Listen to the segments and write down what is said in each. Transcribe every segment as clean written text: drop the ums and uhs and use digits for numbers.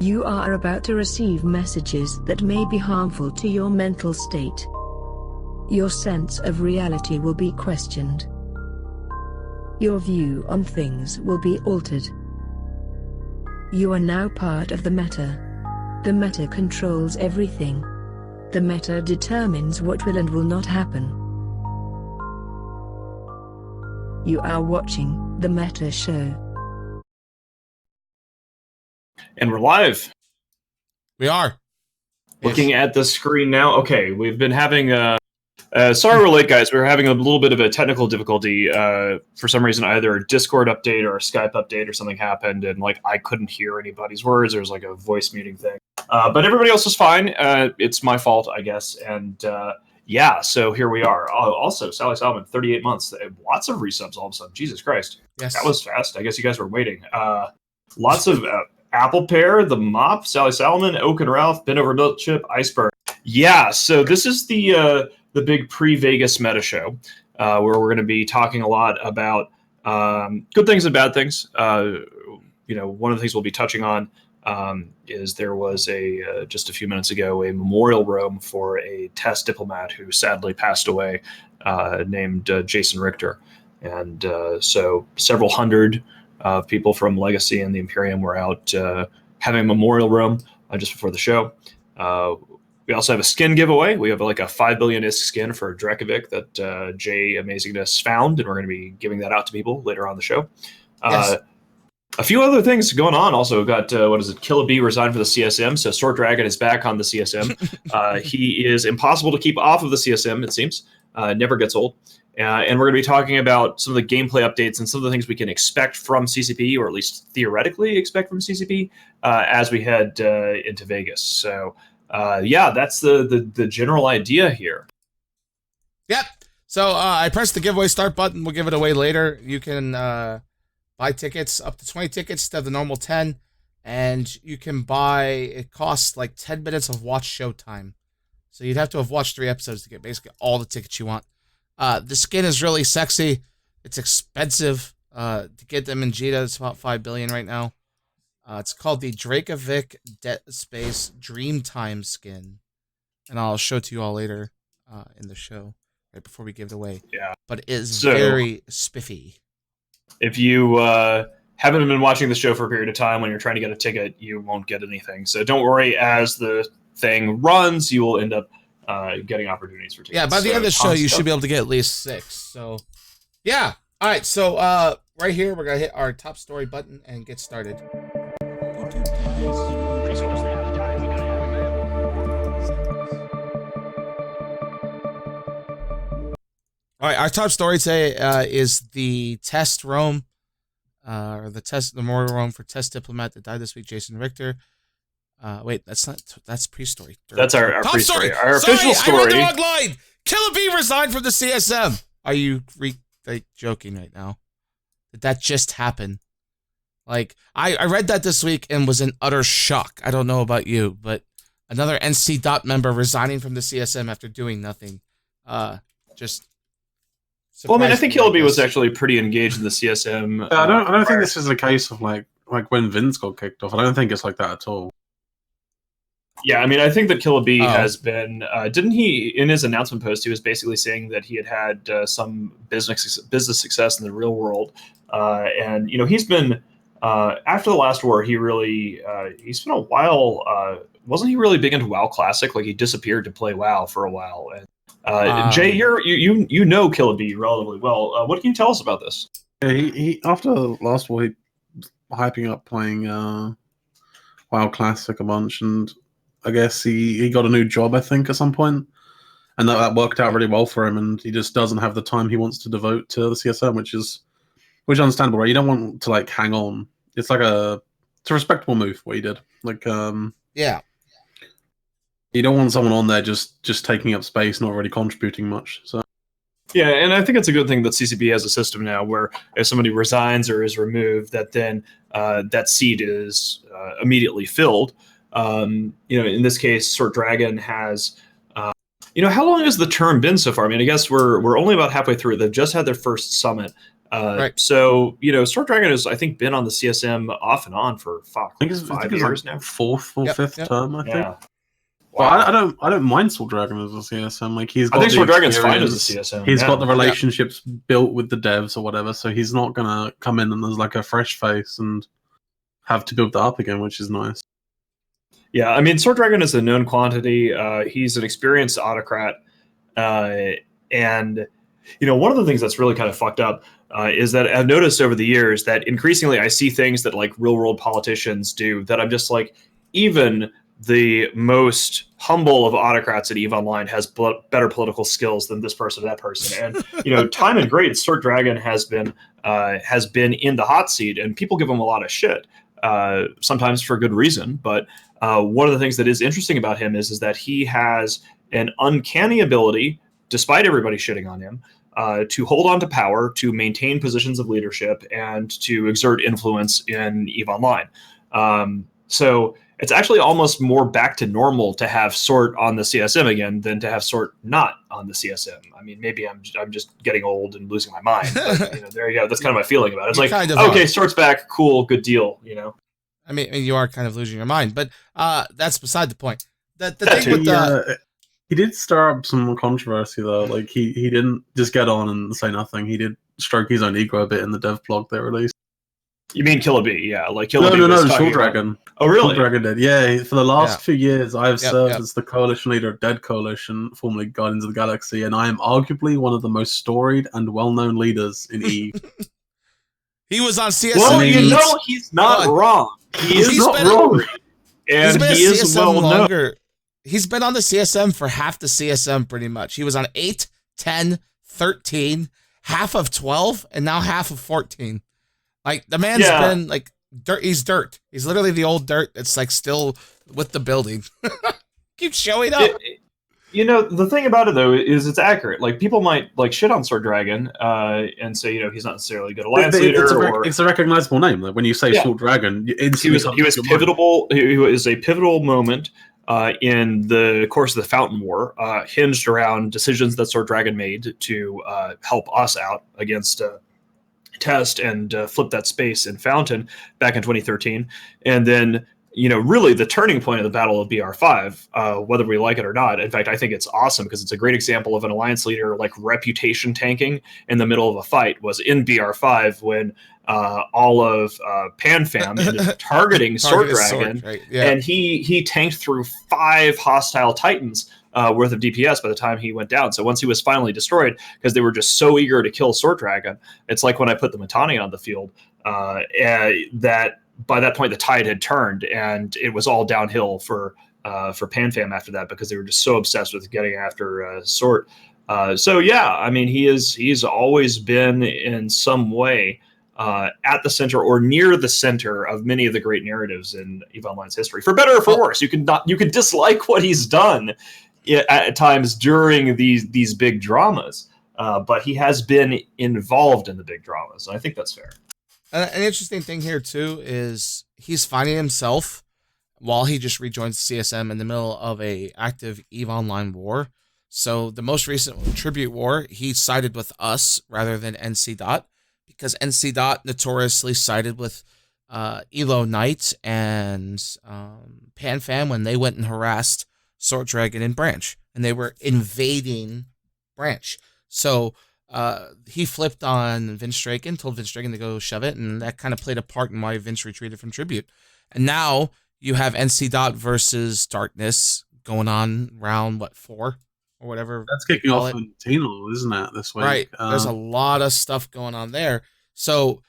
You are about to receive messages that may be harmful to your mental state. Your sense of reality will be questioned. Your view on things will be altered. You are now part of the meta. The meta controls everything. The meta determines what will and will not happen. You are watching The Meta Show. And we're live. We are. Looking at the screen now. Okay, we've been having sorry we're late, guys. We were having a little bit of a technical difficulty. For some reason, either a Discord update or a Skype update or something happened, and I couldn't hear anybody's words. There was a voice muting thing. But everybody else was fine. It's my fault, I guess. And yeah, so here we are. Also, Sally Salmon, 38 months. Lots of resubs all of a sudden. Jesus Christ. Yes. That was fast. I guess you guys were waiting. Lots of Apple Pear, The Mop, Sally Salmon, Oak and Ralph, Ben Over Milk Chip, Iceberg. Yeah, so this is the big pre-Vegas meta show where we're going to be talking a lot about good things and bad things. One of the things we'll be touching on is there was just a few minutes ago a memorial room for a test diplomat who sadly passed away, named Jason Richter, and so several hundred people from Legacy and the Imperium were out having a memorial room just before the show. We also have a skin giveaway. We have a 5 billion ISK skin for Dracovic that Jay Amazingness found, and we're going to be giving that out to people later on the show. Yes. A few other things going on. Also got, Killa B resigned for the CSM, so Sword Dragon is back on the CSM. He is impossible to keep off of the CSM, it seems. Never gets old. And we're going to be talking about some of the gameplay updates and some of the things we can expect from CCP, or at least theoretically expect from CCP, as we head into Vegas. So, yeah, that's the general idea here. Yep. So I pressed the giveaway start button. We'll give it away later. You can buy tickets, up to 20 tickets instead of the normal 10. And you can buy, it costs 10 minutes of watch show time. So you'd have to have watched 3 episodes to get basically all the tickets you want. The skin is really sexy. It's expensive to get them in Jita. It's about 5 billion right now. It's called the Dracovic Dead Space Dreamtime skin. And I'll show it to you all later in the show, right before we give it away. Yeah. But it is very spiffy. If you haven't been watching the show for a period of time, when you're trying to get a ticket, you won't get anything. So don't worry, as the thing runs, you will end up getting opportunities for tickets. Yeah, by the end of the show, you should be able to get at least 6. So, yeah. All right, so right here, we're going to hit our top story button and get started. All right, our top story today is the test roam, or the memorial roam for test diplomat that died this week, Jason Richter. Wait, that's pre-story. That's our top pre-story. story. Our official story. I read the wrong line. Killa B resigned from the CSM. Are you joking right now? Did that just happen? I read that this week and was in utter shock. I don't know about you, but another NC Dot member resigning from the CSM after doing nothing. Just. Well, I mean, I think Killa B was actually pretty engaged in the CSM. I don't think this is a case of like when Vince got kicked off. I don't think it's like that at all. Yeah, I mean, I think that Killa B has been. Didn't he, in his announcement post, he was basically saying that he had some business success in the real world, and he's been after the last war. He really he's been a while. Wasn't he really big into WoW Classic? He disappeared to play WoW for a while. And Jay, you know Killa B relatively well. What can you tell us about this? Yeah, he after last war, he was hyping up playing WoW Classic a bunch, and I guess he got a new job, I think, at some point, and that worked out really well for him. And he just doesn't have the time he wants to devote to the CSM, which is understandable, right? You don't want to hang on. It's a respectable move what he did. Yeah. You don't want someone on there just taking up space, not really contributing much. So. Yeah, and I think it's a good thing that CCP has a system now where if somebody resigns or is removed, that then that seat is immediately filled. In this case, Sword Dragon has. How long has the term been so far? I mean, I guess we're only about halfway through. They've just had their first summit, Right. So Sword Dragon has, I think, been on the CSM off and on for I think it's 5 like years now. fourth or fifth term, I think. Yeah. Well, Wow. I don't mind Sword Dragon as a CSM. Like he's got I think the Sword Dragon's fine as a experience, CSM. he's yeah. got the relationships built with the devs or whatever, so he's not gonna come in and there's like a fresh face and have to build that up again, which is nice. Yeah, I mean, Sword Dragon is a known quantity. He's an experienced autocrat, and one of the things that's really kind of fucked up is that I've noticed over the years that increasingly I see things that like real world politicians do that I'm just like, even the most humble of autocrats at EVE Online has better political skills than this person or that person. And time and grade, Sword Dragon has been in the hot seat, and people give him a lot of shit, sometimes for good reason. But one of the things that is interesting about him is that he has an uncanny ability, despite everybody shitting on him, to hold on to power, to maintain positions of leadership, and to exert influence in EVE Online. So it's actually almost more back to normal to have Sort on the CSM again than to have Sort not on the CSM. I mean, maybe I'm just getting old and losing my mind. But, there you go. That's kind of my feeling about it. It's like, kind of okay, are. Sort's back. Cool. Good deal. I mean, you are kind of losing your mind, but that's beside the point. The That thing with He did stir up some controversy though. Like he didn't just get on and say nothing. He did stroke his own ego a bit in the dev blog they released. You mean Killa B? Yeah, like Killa B. No, was Sword talking about- Dragon. Oh, really? Sword Dragon did. Yeah, for the last few years, I have served Yep. as the coalition leader of Dead Coalition, formerly Guardians of the Galaxy, and I am arguably one of the most storied and well-known leaders in EVE. he was on CSM. Well, Eight. he's not wrong. He's not wrong. And he is well known. He's been on the CSM for half the CSM, pretty much. He was on 8, 10, 13, half of 12, and now half of 14. Like, the man's been, like, dirt. He's dirt. He's literally the old dirt that's, like, still with the building. Keeps showing up. The thing about it, though, is it's accurate. Like, people might, like, shit on Sword Dragon and say, he's not necessarily a good alliance leader. It's a recognizable name. Like, when you say Sword Dragon, he was pivotal. He was a pivotal moment in the course of the Fountain War, hinged around decisions that Sword Dragon made to help us out against Test and flip that space in Fountain back in 2013. And then, really the turning point of the Battle of BR5, whether we like it or not. In fact, I think it's awesome because it's a great example of an alliance leader like reputation tanking in the middle of a fight, was in BR5 when all of PanFam ended up targeting Sword Dragon, right? Yeah. and he tanked through 5 hostile Titans worth of DPS by the time he went down. So once he was finally destroyed, because they were just so eager to kill Sword Dragon, it's like when I put the Mittani on the field, that by that point the tide had turned and it was all downhill for PanFam after that, because they were just so obsessed with getting after Sword. So yeah, I mean, he's always been in some way at the center or near the center of many of the great narratives in EVE Online's history, for better or for worse. You can dislike what he's done at times during these big dramas, but he has been involved in the big dramas, and I think that's fair. An interesting thing here too is he's finding himself while he just rejoins CSM in the middle of a active EVE Online war. So the most recent Tribute War, he sided with us rather than NC Dot, because NC Dot notoriously sided with Elo Knight and PanFam when they went and harassed Sword Dragon in Branch, and they were invading Branch. So he flipped on Vince Draken, told Vince Draken to go shove it, and that kind of played a part in why Vince retreated from Tribute. And now you have NC Dot versus Darkness going on round 4 or whatever. That's kicking off in Tenal, isn't it, this week? Right. There's a lot of stuff going on there. So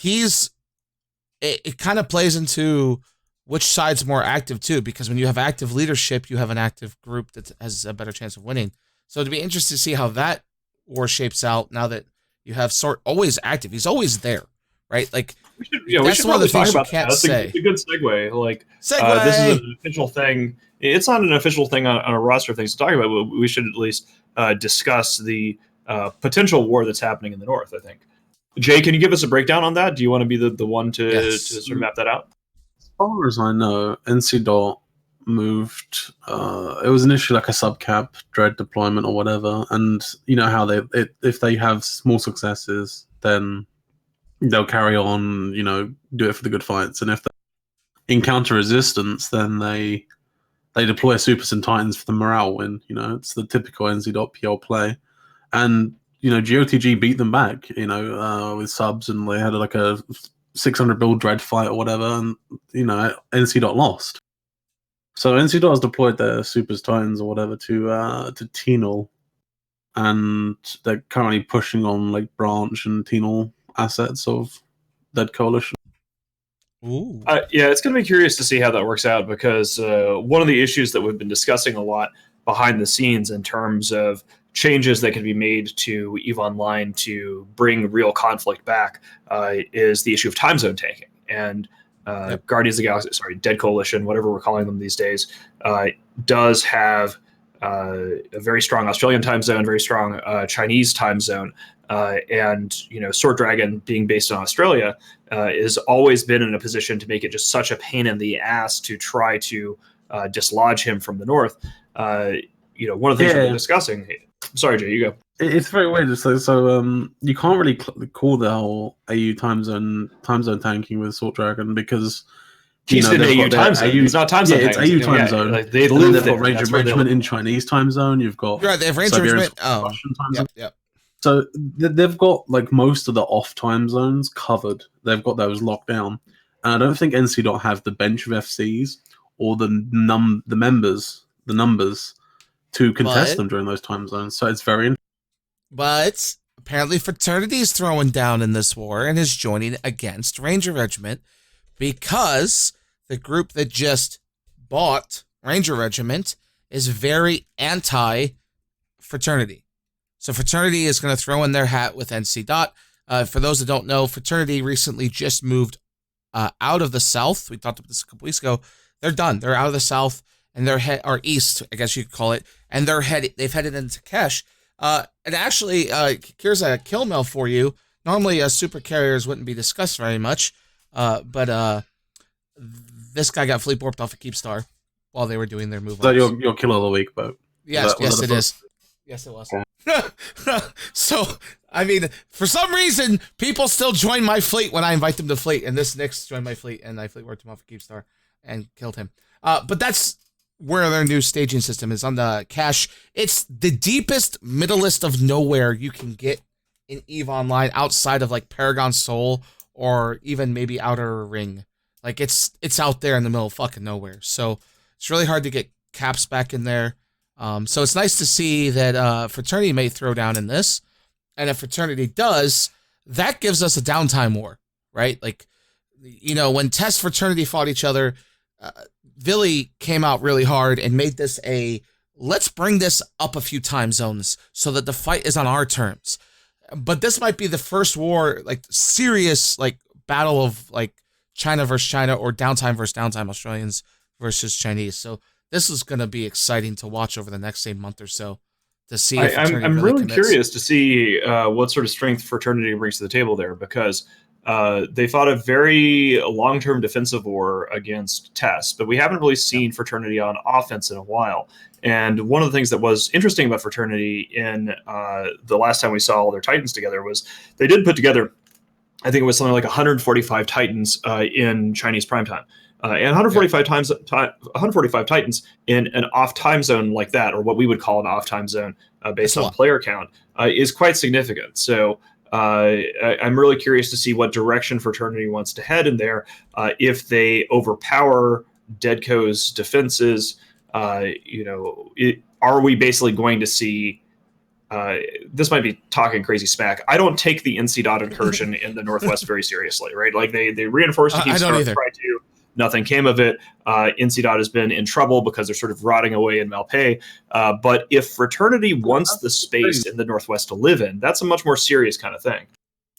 it kind of plays into which side's more active too, because when you have active leadership, you have an active group that has a better chance of winning. So it'd be interesting to see how that war shapes out now that you have Sort always active. He's always there, right? Like, that's one of the things you can't say. That's a good segue. Like, this is an official thing. It's not an official thing on a roster of things to talk about, but we should at least discuss the potential war that's happening in the North, I think. Jay, can you give us a breakdown on that? Do you want to be the one to sort of map that out? As far as I know, NC Dot moved. It was initially like a subcap dread deployment or whatever, and you know how if they have small successes, then they'll carry on. You know, do it for the good fights, and if they encounter resistance, then they deploy Supers and Titans for the morale win. You know, it's the typical NZ.PL play, and you know GOTG beat them back. You know, with subs, and they had like a 600 build dread fight or whatever, and you know NC lost. So NC has deployed their Supers Titans or whatever to Tenal, and they're currently pushing on like Branch and Tenal assets of Dead Coalition. Ooh. Yeah, it's going to be curious to see how that works out, because one of the issues that we've been discussing a lot behind the scenes in terms of changes that can be made to EVE Online to bring real conflict back is the issue of time zone tanking. And Guardians of the Galaxy, Dead Coalition, whatever we're calling them these days, does have a very strong Australian time zone, very strong Chinese time zone. And, you know, Sword Dragon being based in Australia has always been in a position to make it just such a pain in the ass to try to dislodge him from the north. You know, one of the things we've been discussing. Sorry, Jay, you go. It's very weird. So you can't really call the whole AU time zone tanking with Sword Dragon because he's in AU time zone. He's not time zone. Yeah, it's AU time zone. Like, they've got Ranger Regiment in Chinese time zone. You've got they have Ranger Regiment. Russian time zone. Yep. So they've got like most of the off time zones covered. They've got those locked down, and I don't think NC have the bench of FCs or the numbers to contest them during those time zones. So it's very. But apparently, Fraternity is throwing down in this war and is joining against Ranger Regiment because the group that just bought Ranger Regiment is very anti-Fraternity. So Fraternity is going to throw in their hat with NC Dot. For those that don't know, Fraternity recently just moved out of the South. We talked about this a couple weeks ago. They're done. They're out of the South and they're or East, I guess you could call it. And they've headed into Kesh. And actually, here's a kill mail for you. Normally, super carriers wouldn't be discussed very much, but this guy got fleet warped off a Keepstar while they were doing their move. Is that your kill of the week, Bo? Yes, it is. Yes, it was. So, I mean, for some reason, people still join my fleet when I invite them to fleet, and this Nyx joined my fleet, and I fleet warped him off a Keepstar and killed him. But that's where their new staging system is on the cache. It's the deepest, middlest of nowhere you can get in EVE Online outside of like Paragon Soul or even maybe Outer Ring. Like it's out there in the middle of fucking nowhere. So it's really hard to get caps back in there. So it's nice to see that Fraternity may throw down in this. And if Fraternity does, that gives us a downtime war, right? Like, you know, when Test Fraternity fought each other, Villy came out really hard and made this let's bring this up a few time zones so that the fight is on our terms. But this might be the first war, like serious, like battle of like China versus China or downtime versus downtime, Australians versus Chinese. So this is going to be exciting to watch over the next, say, month or so to see if I'm really curious to see what sort of strength Fraternity brings to the table there, because they fought a very long-term defensive war against Test, but we haven't really seen Fraternity on offense in a while. And one of the things that was interesting about Fraternity in the last time we saw all their Titans together was they did put together, I think it was something like 145 Titans in Chinese primetime. And 145 Titans in an off time zone like that, or what we would call an off time zone based on player count, is quite significant. So I'm really curious to see what direction Fraternity wants to head in there. If they overpower Deadco's defenses, are we basically going to see? This might be talking crazy smack. I don't take the NC Dot incursion in the Northwest very seriously, right? Like they reinforced the Keepstar, tried to. Nothing came of it. NC Dot has been in trouble because they're sort of rotting away in Malpay. But if Fraternity wants the space in the Northwest to live in, that's a much more serious kind of thing.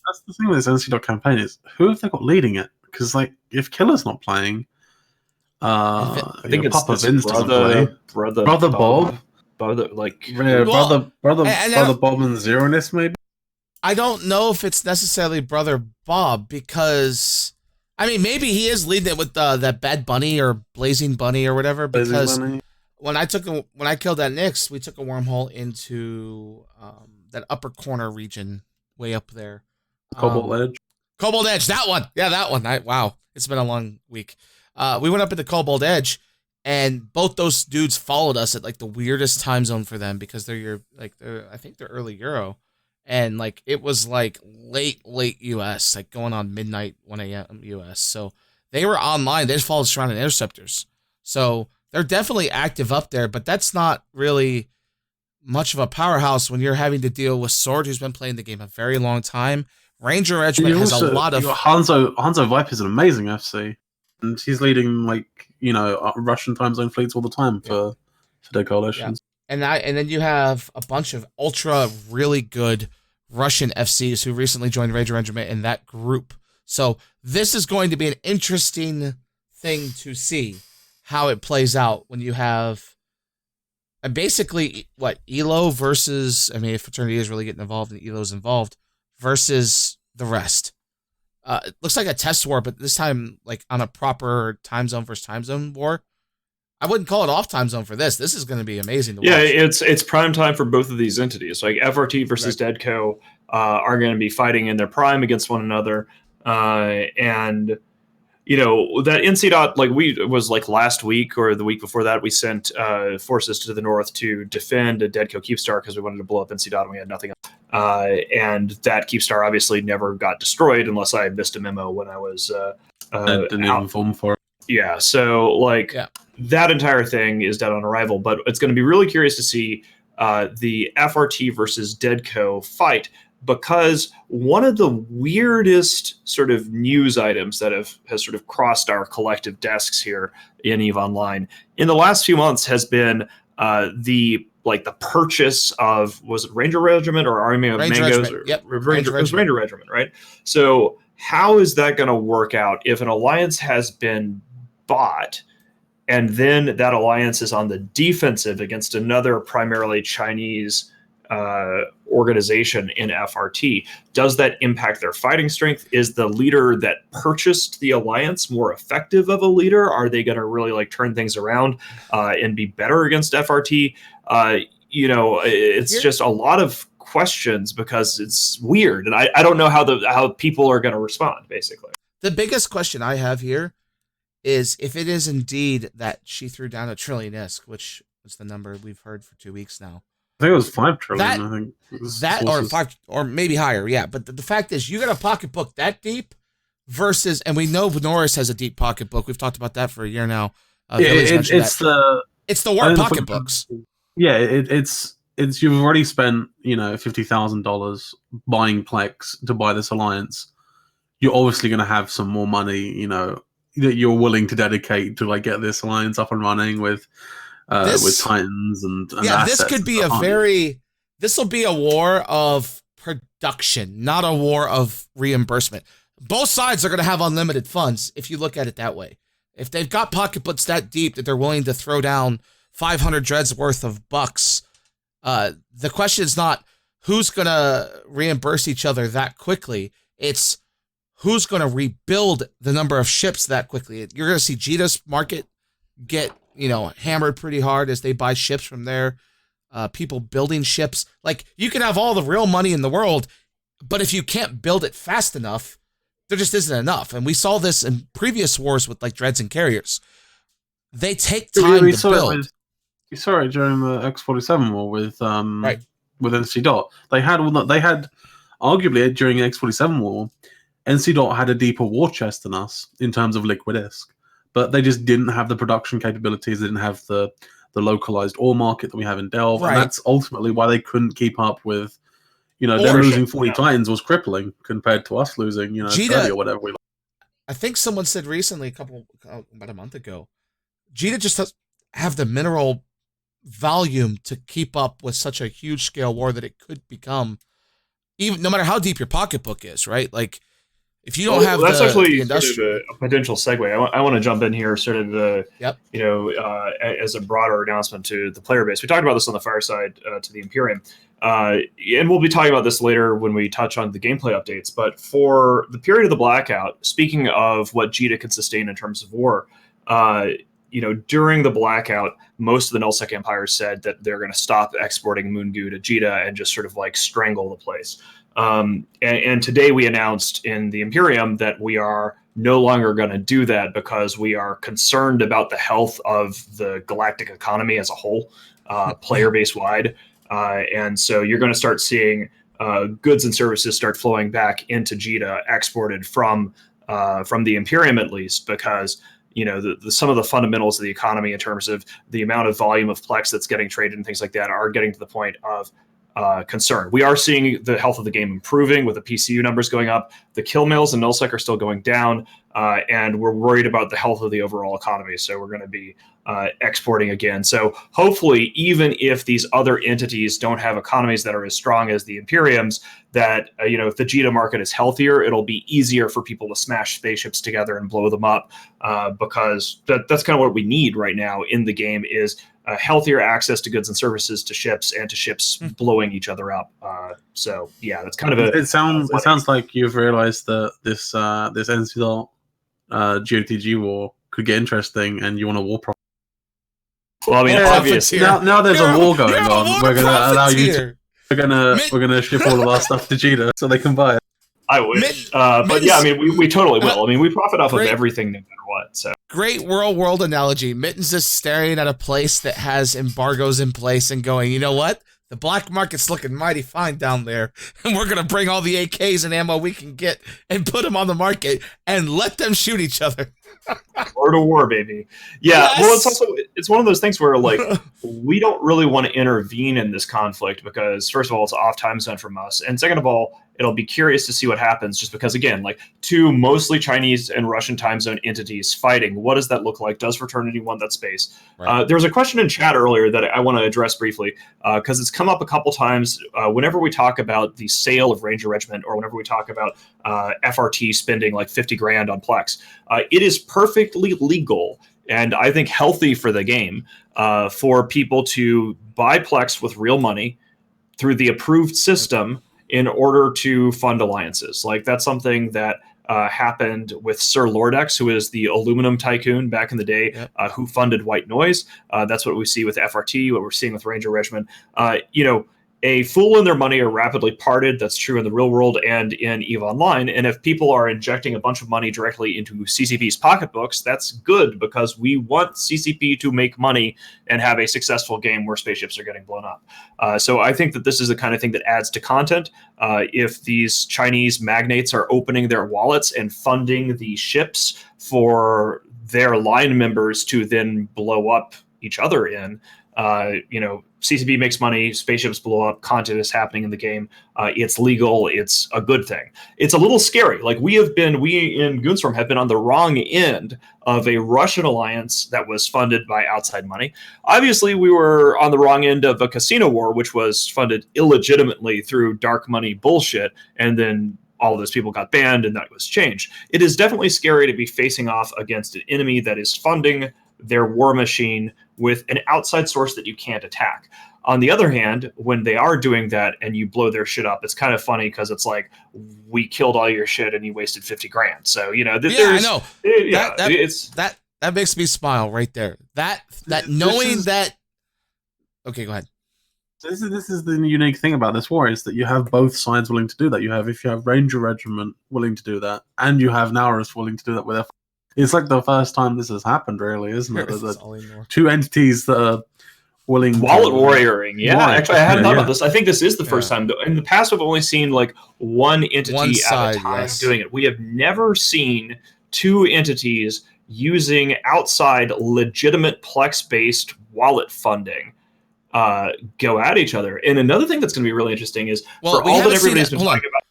That's the thing with this NC Dot campaign is who have they got leading it? Because like if Killer's not playing, I think it's Papa Vince brother Bob, brother like brother Bob and Zeroness maybe. I don't know if it's necessarily brother Bob because I mean, maybe he is leading it with that Bad Bunny or Blazing Bunny or whatever. Because when I killed that Nyx, we took a wormhole into that upper corner region way up there. Cobalt Edge. Cobalt Edge, that one. Yeah, that one. Wow, it's been a long week. We went up into Cobalt Edge, and both those dudes followed us at like the weirdest time zone for them because I think they're early Euro, and like it was like late US, like going on midnight 1 a.m. US. So they were online. They just followed surrounding interceptors. So they're definitely active up there, but that's not really much of a powerhouse when you're having to deal with Sword, who's been playing the game a very long time. Ranger Regiment has a lot of... Hanzo Viper is an amazing FC. And he's leading, Russian time zone fleets all the time for their coalitions. Yeah. And then you have a bunch of ultra really good Russian FCs who recently joined Ranger Regiment in that group. So this is going to be an interesting thing to see how it plays out when you have basically ELO versus, if Fraternity is really getting involved and ELO's involved, versus the rest. It looks like a test war, but this time like on a proper time zone versus time zone war. I wouldn't call it off time zone for this. This is going to be amazing to watch. Yeah, it's prime time for both of these entities. Like FRT versus Deadco are going to be fighting in their prime against one another, and that NC dot was last week or the week before that we sent forces to the north to defend a Deadco Keepstar because we wanted to blow up NC dot and we had nothing else. And that Keepstar obviously never got destroyed unless I missed a memo when I was didn't even inform for it. Yeah, so that entire thing is dead on arrival, but it's going to be really curious to see the FRT versus Deadco fight, because one of the weirdest sort of news items that has sort of crossed our collective desks here in EVE Online in the last few months has been the purchase of, was it Ranger Regiment or Army of Mangoes? Ranger Regiment, right? So how is that going to work out if an alliance has been bought and then that alliance is on the defensive against another primarily Chinese organization in FRT? Does that impact their fighting strength? Is the leader that purchased the alliance more effective of a leader? Are they going to really turn things around and be better against FRT? It's just a lot of questions because it's weird, and I don't know how people are going to respond. Basically, the biggest question I have here is if it is indeed that she threw down a trillion ISK, which was the number we've heard for 2 weeks now. I think it was 5 trillion. Or 5 or maybe higher, yeah. But the fact is, you got a pocketbook that deep versus, and we know Norris has a deep pocketbook. We've talked about that for a year now. It's the war pocketbooks. Yeah, it's you've already spent $50,000 buying Plex to buy this alliance. You're obviously going to have some more money, that you're willing to dedicate to get this alliance up and running with Titans and this could be this will be a war of production, not a war of reimbursement. Both sides are going to have unlimited funds if you look at it that way. If they've got pocketbooks that deep that they're willing to throw down 500 dreads worth of bucks, the question is not who's going to reimburse each other that quickly. It's who's going to rebuild the number of ships that quickly. You're going to see Jita's market get hammered pretty hard as they buy ships from there. People building ships. You can have all the real money in the world, but if you can't build it fast enough, there just isn't enough. And we saw this in previous wars with dreads and carriers. They take time to build. You saw it during the X-47 war with NC Dot. They had arguably during the X-47 war, NC Dot had a deeper war chest than us in terms of liquid ISK. But they just didn't have the production capabilities. They didn't have the localized ore market that we have in Delve. Right. And that's ultimately why they couldn't keep up with, them losing 40 Titans was crippling compared to us losing, 30 or whatever. I think someone said recently, about a month ago, Jita just doesn't have the mineral volume to keep up with such a huge scale war that it could become, even no matter how deep your pocketbook is, right? If you don't have that's the actually industry, sort of a potential segue. I want to jump in here, sort of yep. As a broader announcement to the player base. We talked about this on the fireside to the Imperium, and we'll be talking about this later when we touch on the gameplay updates. But for the period of the blackout, speaking of what JITA can sustain in terms of war, during the blackout, most of the Null-sec empires said that they're going to stop exporting Moon Goo to JITA and just sort of like strangle the place. And today we announced in the Imperium that we are no longer going to do that because we are concerned about the health of the galactic economy as a whole, player base wide. And so you're going to start seeing goods and services start flowing back into JITA, exported from the Imperium at least, because some of the fundamentals of the economy in terms of the amount of volume of Plex that's getting traded and things like that are getting to the point of concern. We are seeing the health of the game improving with the PCU numbers going up. The kill mails and Null-sec are still going down, and we're worried about the health of the overall economy. So we're going to be exporting again. So hopefully, even if these other entities don't have economies that are as strong as the Imperiums, that if the JITA market is healthier, it'll be easier for people to smash spaceships together and blow them up, because that's kind of what we need right now in the game is healthier access to goods and services to ships and to ships blowing each other up. So yeah, that's kind of a. It sounds like you've realized that this NCL GOTG war could get interesting, and you want a war profit. Well, I mean, obviously now there's a war going on. We're going to allow you here. to. We're gonna ship all of our stuff to JITA so they can buy it. I wish, but yeah, I mean, we totally will. I mean, we profit off of everything no matter what. So great world analogy. Mittens is staring at a place that has embargoes in place and going, you know what? The black market's looking mighty fine down there, and we're gonna bring all the AKs and ammo we can get and put them on the market and let them shoot each other. War to war, baby. Yeah. Yes. Well, it's one of those things where like we don't really want to intervene in this conflict because first of all, it's off time zone from us, and second of all, it'll be curious to see what happens. Just because again, like two mostly Chinese and Russian time zone entities fighting, what does that look like? Does Fraternity want that space? Right. There was a question in chat earlier that I want to address briefly because it's come up a couple times whenever we talk about the sale of Ranger Regiment or whenever we talk about FRT spending like 50 grand on Plex. It is perfectly legal and I think healthy for the game for people to buy Plex with real money through the approved system in order to fund alliances. Like that's something that happened with Sir Lordex, who is the aluminum tycoon back in the day, who funded White Noise. That's what we see with FRT, what we're seeing with Ranger Regiment. A fool and their money are rapidly parted. That's true in the real world and in EVE Online. And if people are injecting a bunch of money directly into CCP's pocketbooks, that's good because we want CCP to make money and have a successful game where spaceships are getting blown up. So I think that this is the kind of thing that adds to content. If these Chinese magnates are opening their wallets and funding the ships for their line members to then blow up each other in, CCP makes money, spaceships blow up, content is happening in the game. It's legal. It's a good thing. It's a little scary. Like we in Goonstorm have been on the wrong end of a Russian alliance that was funded by outside money. Obviously, we were on the wrong end of a casino war, which was funded illegitimately through dark money bullshit. And then all of those people got banned and that was changed. It is definitely scary to be facing off against an enemy that is funding their war machine with an outside source that you can't attack. On the other hand, when they are doing that and you blow their shit up, it's kind of funny because it's like, we killed all your shit and you wasted 50 grand. So, I know. That makes me smile right there. That knowing that. Okay, go ahead. This is the unique thing about this war is that you have both sides willing to do that. If you have Ranger Regiment willing to do that, and you have Naurus willing to do that with their. It's like the first time this has happened, really, isn't it? The two entities that are willing wallet warrioring. Yeah, actually, I hadn't thought about this. I think this is the first time. In the past, we've only seen like one entity at a time doing it. We have never seen two entities using outside legitimate Plex-based wallet funding go at each other. And another thing that's going to be really interesting is for all that everybody's been talking about.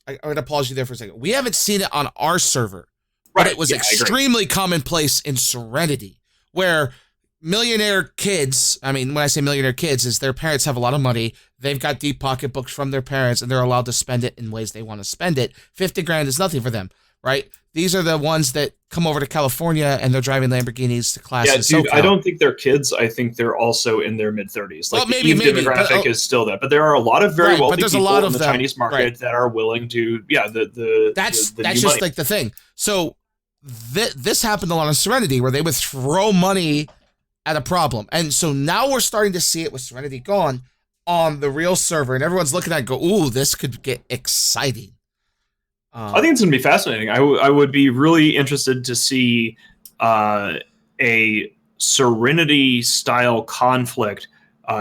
I'm going to pause you there for a second. We haven't seen it on our server. But it was extremely commonplace in Serenity, where millionaire kids, I mean, when I say millionaire kids, is their parents have a lot of money, They've got deep pocketbooks from their parents, and they're allowed to spend it in ways they want to spend it. 50 grand is nothing for them, right? These are the ones that come over to California and they're driving Lamborghinis to class. Yeah, in dude, SoCal. I don't think they're kids. I think they're also in their mid-30s. Like, Well, the Eve demographic is still there. But there are a lot of very Right, but wealthy there's a people lot in of the them, Chinese market right. that are willing to, That's new just money. like the thing. So this happened a lot on Serenity, where they would throw money at a problem. And so now we're starting to see it with Serenity gone on the real server, and everyone's looking at it and go, ooh, this could get exciting. I think it's going to be fascinating. I would be really interested to see a Serenity-style conflict,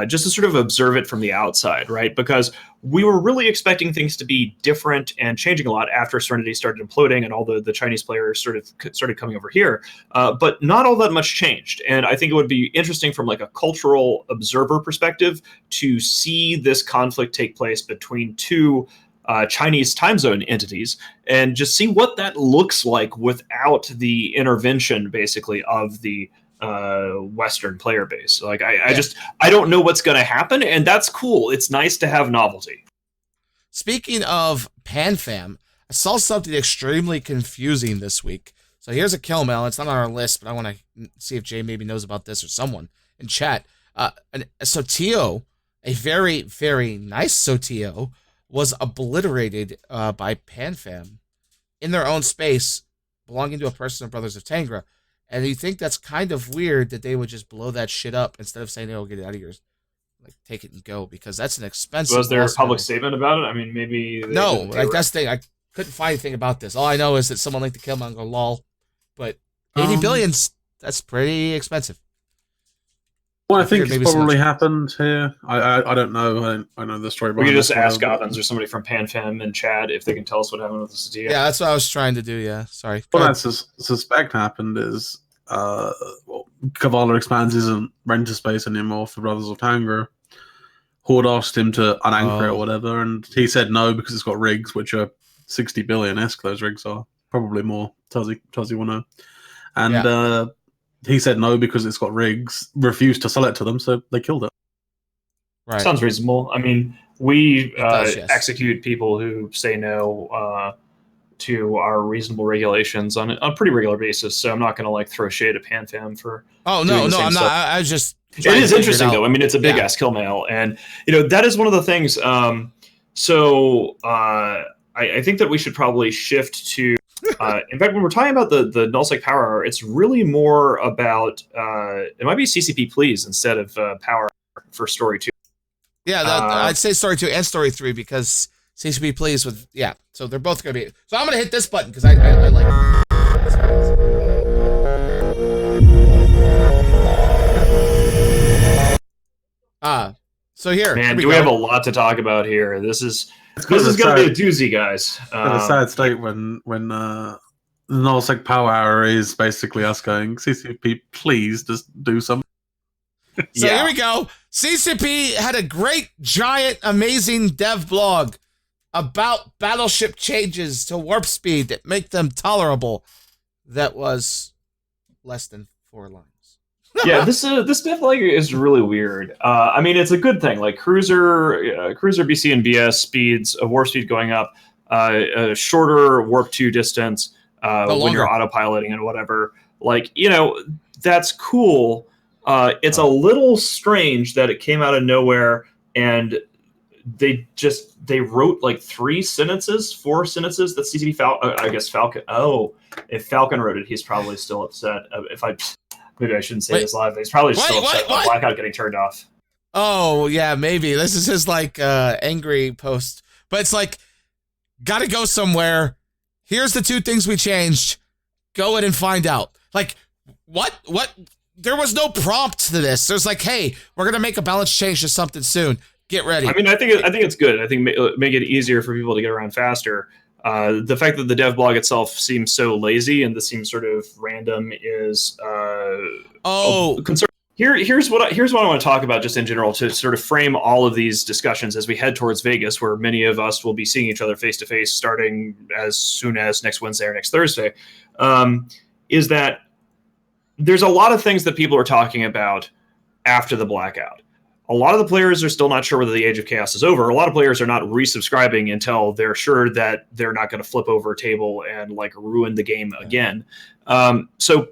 just to sort of observe it from the outside, right? Because we were really expecting things to be different and changing a lot after Serenity started imploding and all the Chinese players sort of started coming over here. But not all that much changed. And I think it would be interesting from like a cultural observer perspective to see this conflict take place between two Chinese time zone entities and just see what that looks like without the intervention, basically, of the Western player base. Like, I don't know what's going to happen, and that's cool. It's nice to have novelty. Speaking of PanFam, I saw something extremely confusing this week. So here's a kill mail. It's not on our list, but I want to see if Jay maybe knows about this or someone in chat. Sotio, a very, very nice Sotio, was obliterated by PanFam in their own space, belonging to a person of Brothers of Tangra. And you think that's kind of weird that they would just blow that shit up instead of saying, "Oh, get it out of here, like take it and go," because that's an expensive. Was there a public statement about it? I mean, maybe that's the thing. I couldn't find anything about this. All I know is that someone linked the kill and go lol, but 80 billions, that's pretty expensive. Well, I think it's probably happened here. I don't know. I know the story. We could just ask Gobbins or somebody from PanFam and Chad if they can tell us what happened with the Sotio. Yeah, that's what I was trying to do. Yeah, sorry. What I suspect happened is Kavala expands isn't renter space anymore for Brothers of Tangra. Horde asked him to unanchor it or whatever, and he said no because it's got rigs, which are 60 billion-esque. Those rigs are probably more. Tuzzy will know. And he said no because it's got rigs, refused to sell it to them, so they killed it. Right. Sounds reasonable. I mean, we yes. execute people who say no to our reasonable regulations on a pretty regular basis, so I'm not going to like throw shade at PanFam for. Oh no, I'm not. I was just. It is interesting though. I mean, it's a big ass kill mail, and that is one of the things. I think that we should probably shift to. In fact, when we're talking about the Null-sec power hour, it's really more about it might be CCP please instead of power for story 2. Yeah, I'd say story 2 and story 3 because CCP please with so they're both gonna be. So I'm gonna hit this button because I like it. So here, man, we have a lot to talk about here. This is going to be a doozy, guys. A sad state when the Null-sec power hour is basically us going, CCP, please just do something. So here we go. CCP had a great, giant, amazing dev blog about battleship changes to warp speed that make them tolerable. That was less than 4 lines. Yeah, this dev is really weird. I mean, it's a good thing. Like cruiser BC and BS speeds, warp speed going up, a shorter warp 2 distance when you're autopiloting and whatever. Like, that's cool. It's a little strange that it came out of nowhere and they wrote like 4 sentences that CCP I guess Falcon. Oh, if Falcon wrote it, he's probably still upset. Maybe I shouldn't say this live. He's probably still upset about Blackout getting turned off. Oh, yeah, maybe. This is his, angry post. But it's like, gotta go somewhere. Here's the 2 things we changed. Go in and find out. Like, what? There was no prompt to this. There's like, hey, we're gonna make a balance change to something soon. Get ready. I mean, I think it's good. I think make it easier for people to get around faster. The fact that the dev blog itself seems so lazy and this seems sort of random is concern. Here's what I want to talk about just in general to sort of frame all of these discussions as we head towards Vegas, where many of us will be seeing each other face to face starting as soon as next Wednesday or next Thursday. Is that there's a lot of things that people are talking about after the blackout. a lot of the players are still not sure whether the Age of Chaos is over. A lot of players are not resubscribing until they're sure that they're not going to flip over a table and like ruin the game again. So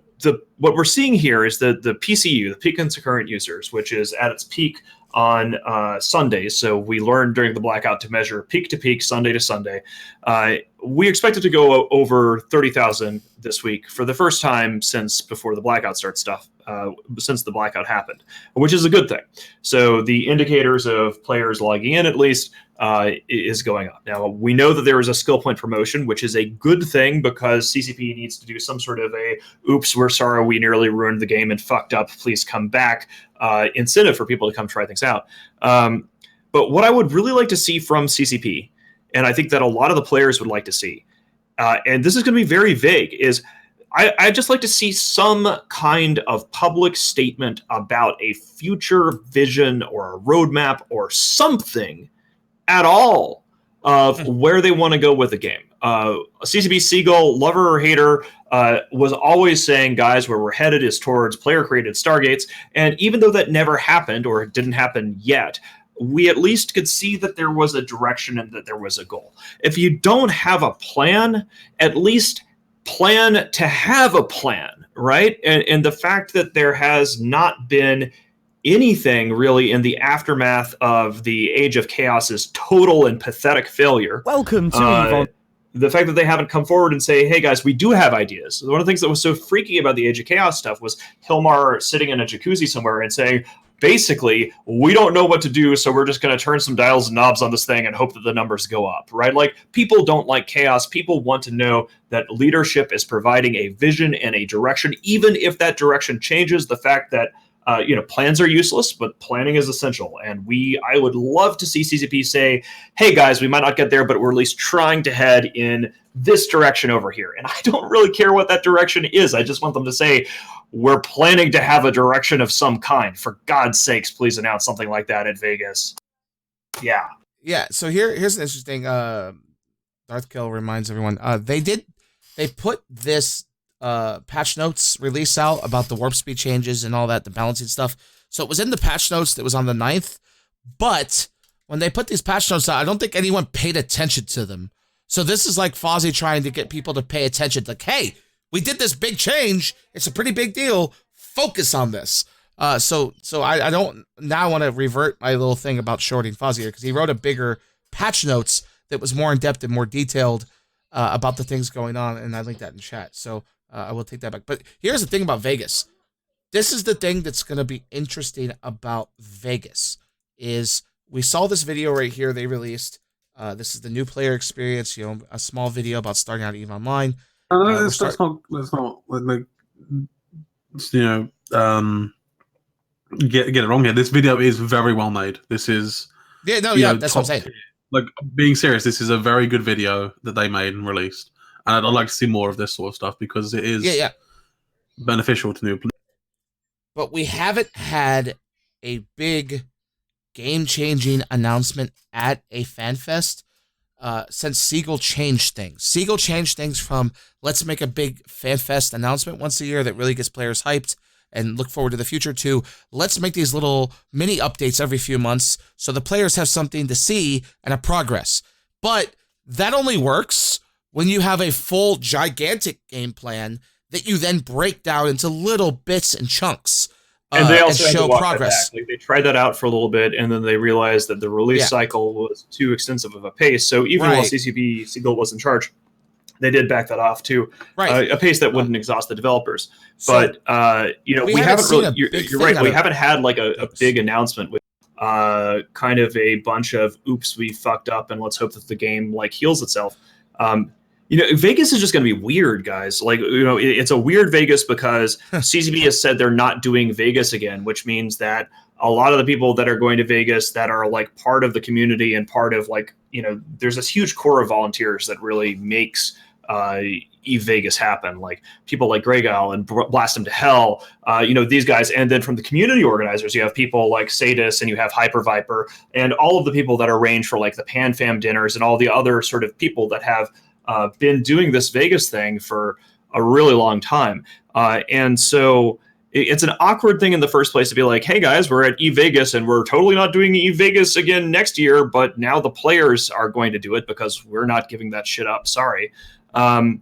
what we're seeing here is the PCU, the peak concurrent users, which is at its peak on Sundays. So we learned during the blackout to measure peak to peak, Sunday to Sunday. We expect it to go over 30,000 this week for the first time since before the blackout since the blackout happened, which is a good thing. So the indicators of players logging in, at least, is going up. Now, we know that there is a skill point promotion, which is a good thing because CCP needs to do some sort of oops, we're sorry, we nearly ruined the game and fucked up, please come back incentive for people to come try things out. But what I would really like to see from CCP, and I think that a lot of the players would like to see, and this is going to be very vague, is I'd just like to see some kind of public statement about a future vision or a roadmap or something at all of where they want to go with the game. CCP Seagull, lover or hater, was always saying, guys, where we're headed is towards player-created Stargates. And even though that never happened or didn't happen yet, we at least could see that there was a direction and that there was a goal. If you don't have a plan, at least plan to have a plan, right? And the fact that there has not been anything really in the aftermath of the Age of Chaos's total and pathetic failure. Welcome to Yvonne. The fact that they haven't come forward and say, hey guys, we do have ideas. One of the things that was so freaky about the Age of Chaos stuff was Hilmar sitting in a jacuzzi somewhere and saying, basically, we don't know what to do, so we're just going to turn some dials and knobs on this thing and hope that the numbers go up, right? Like, people don't like chaos. People want to know that leadership is providing a vision and a direction, even if that direction changes. The fact that plans are useless, but planning is essential. And I would love to see CCP say, hey guys, we might not get there, but we're at least trying to head in this direction over here. And I don't really care what that direction is. I just want them to say, we're planning to have a direction of some kind. For God's sakes, please announce something like that at Vegas. Yeah. Yeah. So here's an interesting, Darthkill reminds everyone, they put this patch notes release out about the warp speed changes and all that, the balancing stuff. So it was in the patch notes that was on the 9th, but when they put these patch notes out, I don't think anyone paid attention to them. So this is like Fozzie trying to get people to pay attention. Like, hey, we did this big change. It's a pretty big deal. Focus on this. So I don't now want to revert my little thing about shorting Fozzie here because he wrote a bigger patch notes that was more in depth and more detailed about the things going on, and I linked that in chat. So I will take that back. But here's the thing about Vegas. This is the thing that's going to be interesting about Vegas is we saw this video right here they released. This is the new player experience, a small video about starting out EVE Online. Let's not get it wrong here. This video is very well made. This is that's what I'm saying. Like, being serious, this is a very good video that they made and released. And I'd like to see more of this sort of stuff because it is beneficial to new players. But we haven't had a big game-changing announcement at a fan fest since Seagull changed things. Seagull changed things from let's make a big fan fest announcement once a year that really gets players hyped and look forward to the future to let's make these little mini updates every few months so the players have something to see and a progress. But that only works when you have a full gigantic game plan that you then break down into little bits and chunks. And they also show progress. Like, they tried that out for a little bit, and then they realized that the release cycle was too extensive of a pace. So even while CCP Seagull was in charge, they did back that off to a pace that wouldn't exhaust the developers. But we haven't really. You're right. We haven't had like a big announcement with kind of a bunch of oops, we fucked up, and let's hope that the game like heals itself. Vegas is just going to be weird, guys. Like, it's a weird Vegas because CCP has said they're not doing Vegas again, which means that a lot of the people that are going to Vegas that are like part of the community and part of like, there's this huge core of volunteers that really makes EVE Vegas happen. Like people like Gregal and Blast Him to Hell, these guys. And then from the community organizers, you have people like Sadis and you have Hyper Viper and all of the people that arrange for like the Pan Fam dinners and all the other sort of people that have been doing this Vegas thing for a really long time. And so it's an awkward thing in the first place to be like, hey guys, we're at eVegas and we're totally not doing eVegas again next year, but now the players are going to do it because we're not giving that shit up. Sorry. And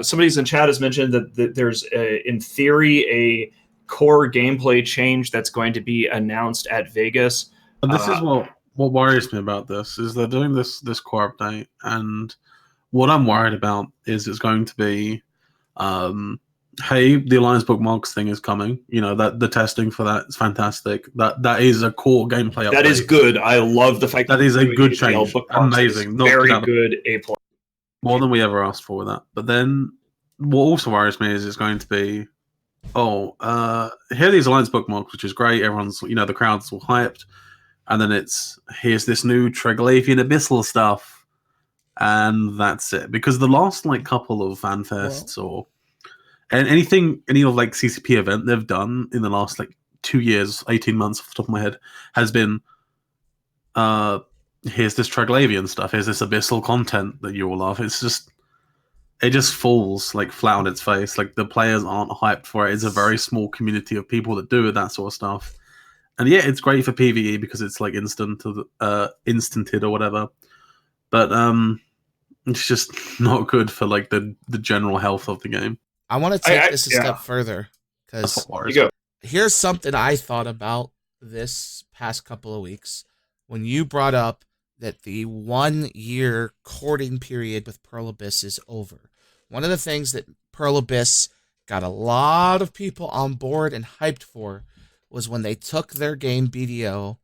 somebody's in chat has mentioned that there's in theory a core gameplay change that's going to be announced at Vegas. And this is what worries me about this is they're doing this core update, and what I'm worried about is it's going to be, hey, the Alliance bookmarks thing is coming. You know, that the testing for that is fantastic. That is a core gameplay update. That is good. I love the fact that is a good change. Amazing. Very good A+. More than we ever asked for with that. But then what also worries me is it's going to be, here are these Alliance bookmarks, which is great. Everyone's, the crowd's all hyped. And then here's this new Treglavian Abyssal stuff. And that's it. Because the last couple of FanFests or any of CCP event they've done in the last 2 years, 18 months off the top of my head, has been here's this Treglavian stuff, here's this Abyssal content that you all love. It just falls flat on its face. The players aren't hyped for it. It's a very small community of people that do that sort of stuff. And yeah, it's great for PvE because it's instanted or whatever. But it's just not good for the general health of the game. I want to take this a step further because here's something I thought about this past couple of weeks when you brought up that the 1 year courting period with Pearl Abyss is over. One of the things that Pearl Abyss got a lot of people on board and hyped for was when they took their game BDO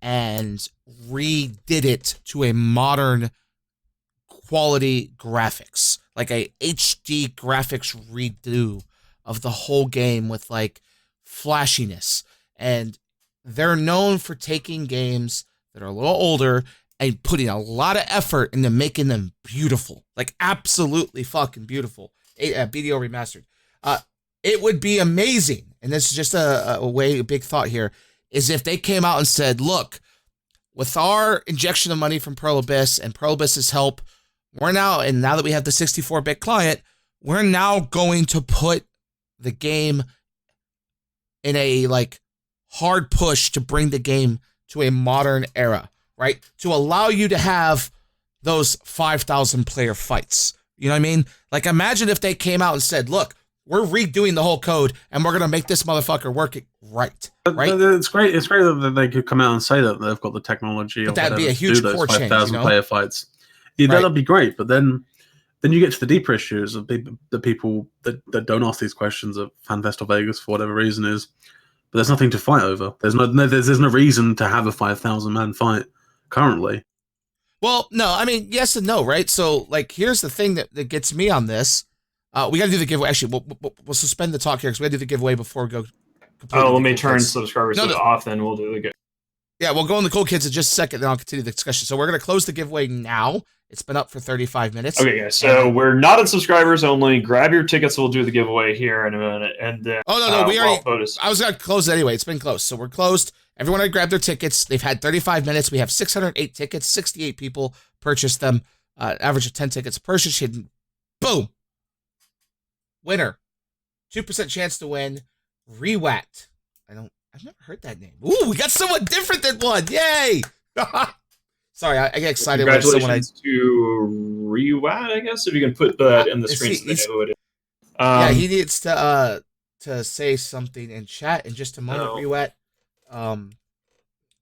and redid it to a modern quality graphics, like a HD graphics redo of the whole game with flashiness. And they're known for taking games that are a little older and putting a lot of effort into making them beautiful, absolutely fucking beautiful. BDO remastered. It would be amazing, and this is just a big thought here, is if they came out and said, look, with our injection of money from Pearl Abyss and Pearl Abyss's help, now that we have the 64-bit client, we're now going to put the game in a hard push to bring the game to a modern era, right? To allow you to have those 5,000 player fights. You know what I mean? Imagine if they came out and said, look, we're redoing the whole code and we're going to make this motherfucker work right. It's great. It's great that they could come out and say that they've got the technology but that'd be a huge core change, 5,000 player fights. Yeah, that'd be great. But then you get to the deeper issues of the people that don't ask these questions at FanFest or Vegas for whatever reason but there's nothing to fight over. There's no reason to have a 5,000 man fight currently. Well, no, I mean, yes and no, right? So, here's the thing that gets me on this. We got to do the giveaway. Actually, we'll suspend the talk here because we got to do the giveaway before we go. Let me turn subscribers off, then we'll do the giveaway. Yeah, we'll go on the cool kids in just a second, then I'll continue the discussion. So we're going to close the giveaway now. It's been up for 35 minutes. Okay, guys. So we're not on subscribers only. Grab your tickets. We'll do the giveaway here in a minute. And then, we already. I was going to close it anyway. It's been closed, so we're closed. Everyone already grabbed their tickets. They've had 35 minutes. We have 608 tickets. 68 people purchased them. Average of 10 tickets purchased. Boom. Winner. 2% chance to win. Rewat. I've never heard that name. Ooh, we got someone different than one. Yay! Sorry, I get excited when Congratulations to Rewat, I guess, if you can put that in the screen so they know who it is. Yeah, he needs to say something in chat in just a moment, Rewat.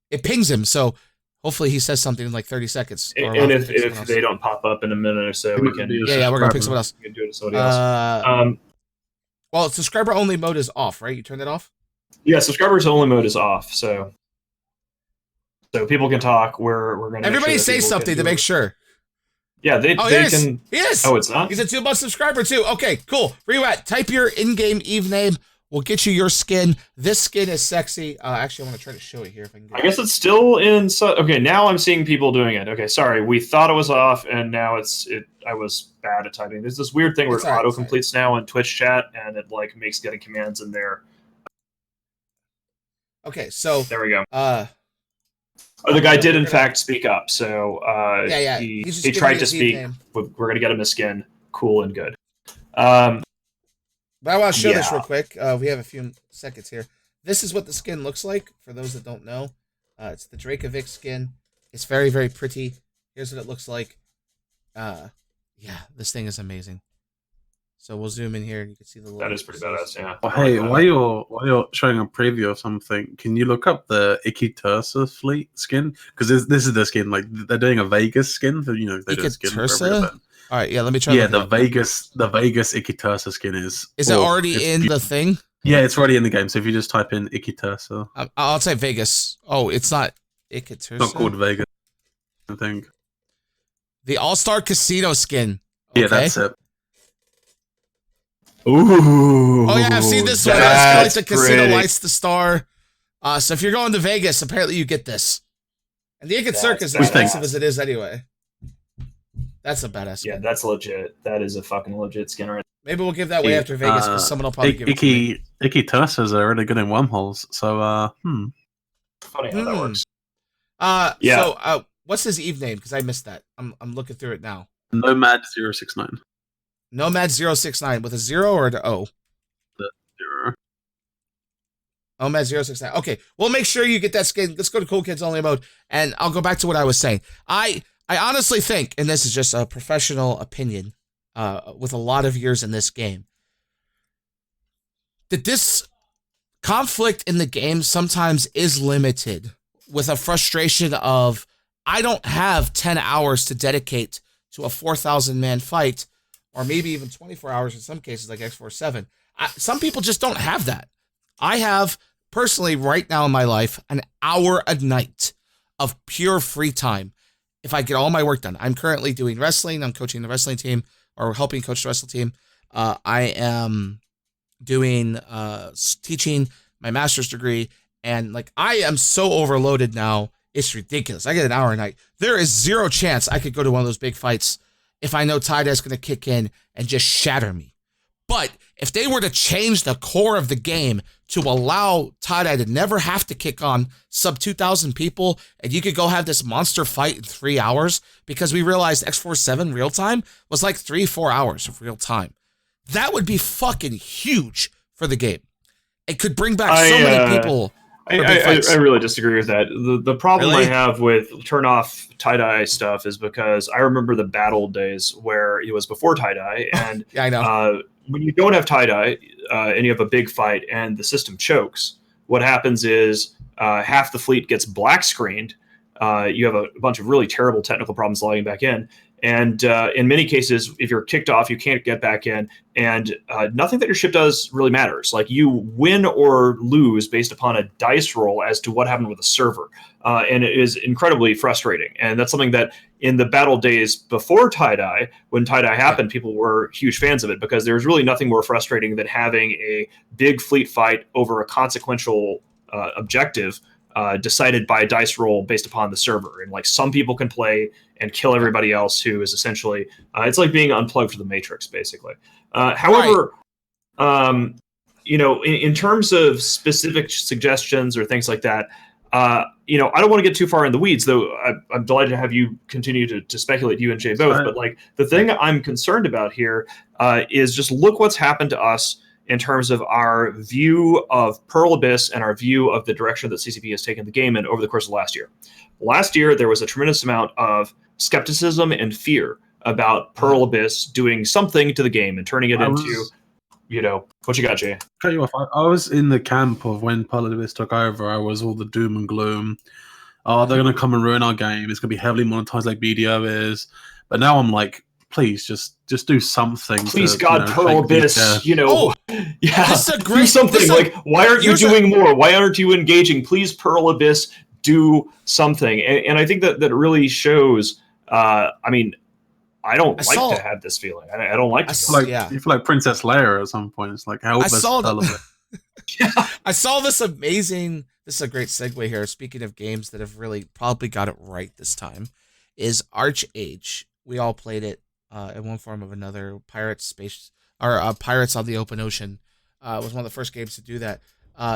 It pings him, so hopefully he says something in 30 seconds. And if they don't pop up in a minute or so, we can... Yeah, we're going to pick someone else. We can do it to somebody else. Well, subscriber only mode is off, right? You turned that off? Yeah, subscribers only mode is off, so people can talk. We're going to everybody say something to make sure. Yeah, they can. Yes. Oh, it's not. He's a 2-month subscriber too. Okay, cool. Rewat, type your in-game Eve name. We'll get you your skin. This skin is sexy. Actually, I want to try to show it here if I can. I guess it's still in. Okay, now I'm seeing people doing it. Okay, sorry, we thought it was off, and now I was bad at typing. There's this weird thing where it auto completes now in Twitch chat, and it makes getting commands in there. Okay, so there we go. The guy did in fact speak up. So he tried to speak. We're gonna get him a skin. Cool and good. But I want to show this Yeah. real quick. We have a few seconds here. This is what the skin looks like, for those that don't know. It's the Dracovic skin. It's very, very pretty. Here's what it looks like. Yeah, this thing is amazing. So we'll zoom in here and you can see the logo. That is pretty badass, yeah. Oh, hey, while you're showing a preview of something, can you look up the Icky Tursa fleet skin? Because this is the skin, like they're doing a Vegas skin. For, they do a skin for every event. All right, yeah, let me try. Yeah, the Vegas Icky Tursa skin is. Is it already in the thing? Yeah, it's already in the game. So if you just type in Icky Tursa, I'll say Vegas. Oh, it's not Icky Tursa. It's not called Vegas, I think. The All-Star Casino skin. Okay. Yeah, that's it. Ooh. Oh yeah, I've seen this one. It's like the casino lights the star. So if you're going to Vegas, apparently you get this. And the Icky Circus is expensive as it is anyway. That's a badass skin. Yeah, that's legit. That is a fucking legit skin right. Maybe we'll give that way after Vegas because someone will probably give it to me. Icky Tursas are really good in wormholes. So Funny how that works. Yeah. So what's his Eve name? Because I missed that. I'm looking through it now. Nomad 069. Nomad 069 with a 0 or an O? The 0. Nomad 069. Okay, we'll make sure you get that skin. Let's go to Cool Kids Only mode, and I'll go back to what I was saying. I honestly think, and this is just a professional opinion, with a lot of years in this game, that this conflict in the game sometimes is limited with a frustration of, I don't have 10 hours to dedicate to a 4,000-man fight, or maybe even 24 hours in some cases like X47. Some people just don't have that. I have, personally, right now in my life, an hour a night of pure free time if I get all my work done. I'm currently doing wrestling. I'm coaching the wrestling team, or helping coach the wrestling team. I am doing teaching my master's degree, and like I am so overloaded now, it's ridiculous. I get an hour a night. There is zero chance I could go to one of those big fights if I know Tie-Dye's going to kick in and just shatter me. But if they were to change the core of the game to allow Tie-Dye to never have to kick on sub 2,000 people, and you could go have this monster fight in 3 hours, because we realized X47 real time was like 3-4 hours of real time. That would be fucking huge for the game. It could bring back so many people. I really disagree with that. The problem I have with turn off Tie-Dye stuff is because I remember the battle days where it was before Tie-Dye, and yeah, I know. When you don't have Tie-Dye and you have a big fight and the system chokes, what happens is half the fleet gets black screened. You have a bunch of really terrible technical problems logging back in. And in many cases, if you're kicked off, you can't get back in, and nothing that your ship does really matters. Like, you win or lose based upon a dice roll as to what happened with the server, and it is incredibly frustrating. And that's something that in the battle days before Tie-Dye, when Tie-Dye happened, people were huge fans of it, because there was really nothing more frustrating than having a big fleet fight over a consequential objective decided by a dice roll based upon the server. And like, some people can play and kill everybody else, who is essentially it's like being unplugged from the Matrix, basically. However, in terms of specific suggestions or things like that, I don't want to get too far in the weeds, though. I'm delighted to have you continue to speculate, you and Jay both. But like, the thing I'm concerned about here is just look what's happened to us in terms of our view of Pearl Abyss and our view of the direction that CCP has taken the game in over the course of last year. Last year, there was a tremendous amount of skepticism and fear about Pearl Abyss doing something to the game and turning it into, what you got, Jay? Cut you off. I was in the camp of when Pearl Abyss took over. I was all the doom and gloom. Oh, they're going to come and ruin our game. It's going to be heavily monetized like BDO is. But now I'm like, please, just do something. Please, God, Pearl Abyss, That's a great, do something. Like, why aren't you doing more? Why aren't you engaging? Please, Pearl Abyss, do something. And I think that really shows, I don't like to have this feeling. I don't like to. You feel like Princess Leia at some point. It's like, help us, Pearl Abyss. I saw this amazing, this is a great segue here, speaking of games that have really probably got it right this time, is Arch-Age. We all played it in one form or another. Pirates on the Open Ocean was one of the first games to do that.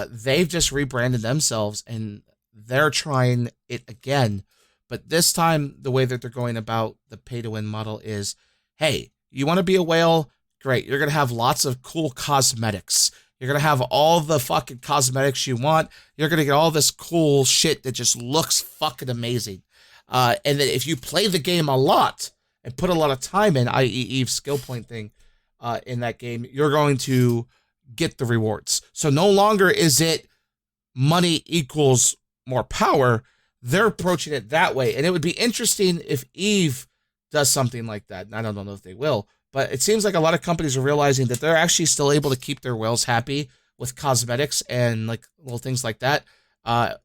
They've just rebranded themselves, and they're trying it again. But this time, the way that they're going about the pay-to-win model is, hey, you want to be a whale? Great. You're going to have lots of cool cosmetics. You're going to have all the fucking cosmetics you want. You're going to get all this cool shit that just looks fucking amazing. And then if you play the game a lot and put a lot of time in, i.e. Eve's skill point thing in that game, you're going to get the rewards. So no longer is it money equals more power. They're approaching it that way. And it would be interesting if Eve does something like that. And I don't know if they will. But it seems like a lot of companies are realizing that they're actually still able to keep their whales happy with cosmetics and like little things like that,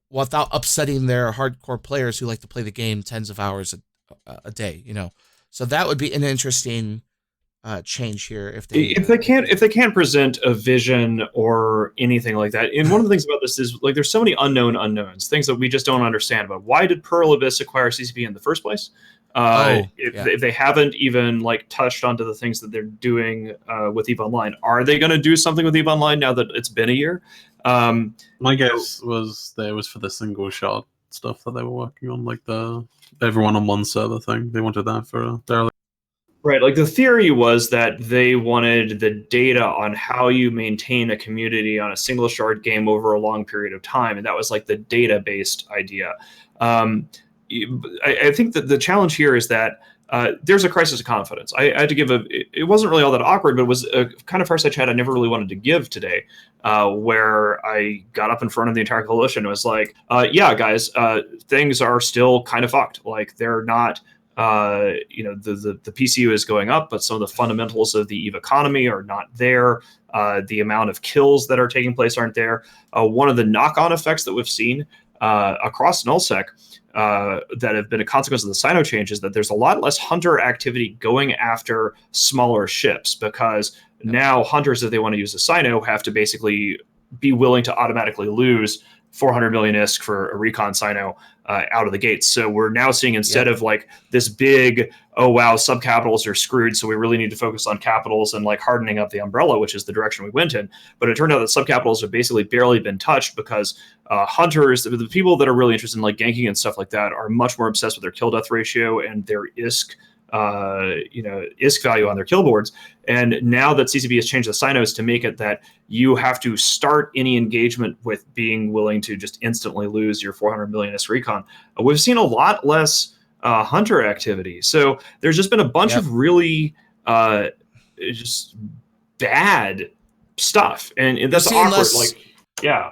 without upsetting their hardcore players who like to play the game tens of hours a day. You know, so that would be an interesting change here if they can't present a vision or anything like that. And one of the things about this is like there's so many unknown unknowns, things that we just don't understand about. Why did Pearl Abyss acquire CCP in the first place? If they haven't even like touched onto the things that they're doing with EVE Online, are they going to do something with EVE Online now that it's been a year? My guess was for the single shot stuff that they were working on, like the everyone on one server thing. They wanted that for their. Right, like the theory was that they wanted the data on how you maintain a community on a single shard game over a long period of time, and that was like the data-based idea. I think that the challenge here is that there's a crisis of confidence. I had to give it wasn't really all that awkward, but it was a kind of fireside chat I never really wanted to give today, where I got up in front of the entire coalition and was like, yeah, guys, things are still kind of fucked. Like they're not, the PCU is going up, but some of the fundamentals of the EVE economy are not there. The amount of kills that are taking place aren't there. One of the knock-on effects that we've seen across Null-sec that have been a consequence of the Sino change is that there's a lot less hunter activity going after smaller ships, because now hunters, if they want to use a Sino, have to basically be willing to automatically lose 400 million ISK for a recon Sino out of the gates. So we're now seeing, instead of like this big, oh wow, subcapitals are screwed, so we really need to focus on capitals and like hardening up the umbrella, which is the direction we went in. But it turned out that subcapitals have basically barely been touched, because hunters, the people that are really interested in like ganking and stuff like that, are much more obsessed with their kill death ratio and their ISK ISK value on their kill boards. And now that CCP has changed the Sinos to make it that you have to start any engagement with being willing to just instantly lose your 400 million ISK recon, we've seen a lot less hunter activity. So there's just been a bunch of really just bad stuff, and that's awkward.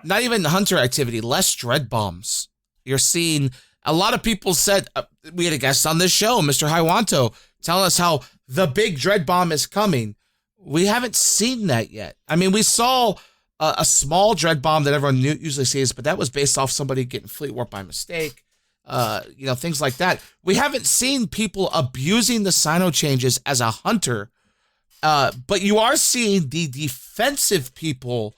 Not even hunter activity, less dread bombs. You're seeing a lot of people said, we had a guest on this show, Mr. Haiwanto, telling us how the big dread bomb is coming. We haven't seen that yet. I mean, we saw a small dread bomb that everyone usually sees, but that was based off somebody getting fleet warp by mistake. Things like that. We haven't seen people abusing the Sino changes as a hunter, but you are seeing the defensive people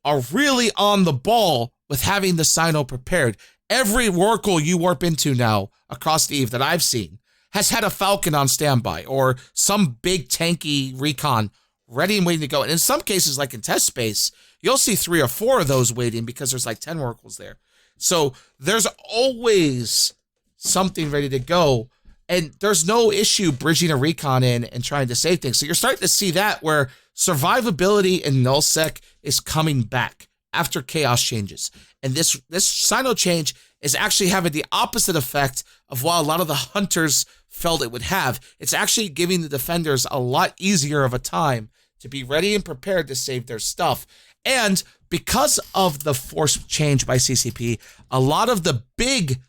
are really on the ball with having the Sino prepared. Every Oracle you warp into now across the EVE that I've seen has had a Falcon on standby or some big tanky recon ready and waiting to go. And in some cases, like in test space, you'll see 3 or 4 of those waiting because there's like 10 Oracles there. So there's always something ready to go. And there's no issue bridging a recon in and trying to save things. So you're starting to see that where survivability in Null-sec is coming back after chaos changes. And this Sino change is actually having the opposite effect of what a lot of the hunters felt it would have. It's actually giving the defenders a lot easier of a time to be ready and prepared to save their stuff. And because of the forced change by CCP, a lot of the big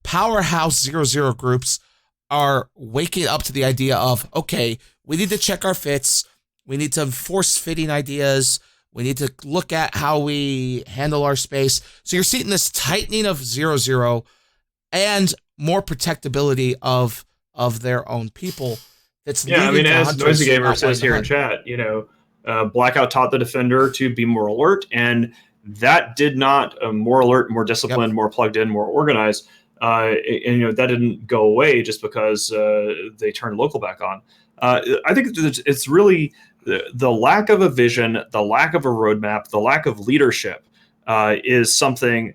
powerhouse 0-0 groups are waking up to the idea of, okay, we need to check our fits. We need to force fitting ideas. We need to look at how we handle our space. So you're seeing this tightening of 0-0 and more protectability of their own people. That's as Noisy Gamer says here in chat, Blackout taught the defender to be more alert, and that did not more alert, more disciplined, more plugged in, more organized. That didn't go away just because they turned local back on. I think it's really the lack of a vision, the lack of a roadmap, the lack of leadership is something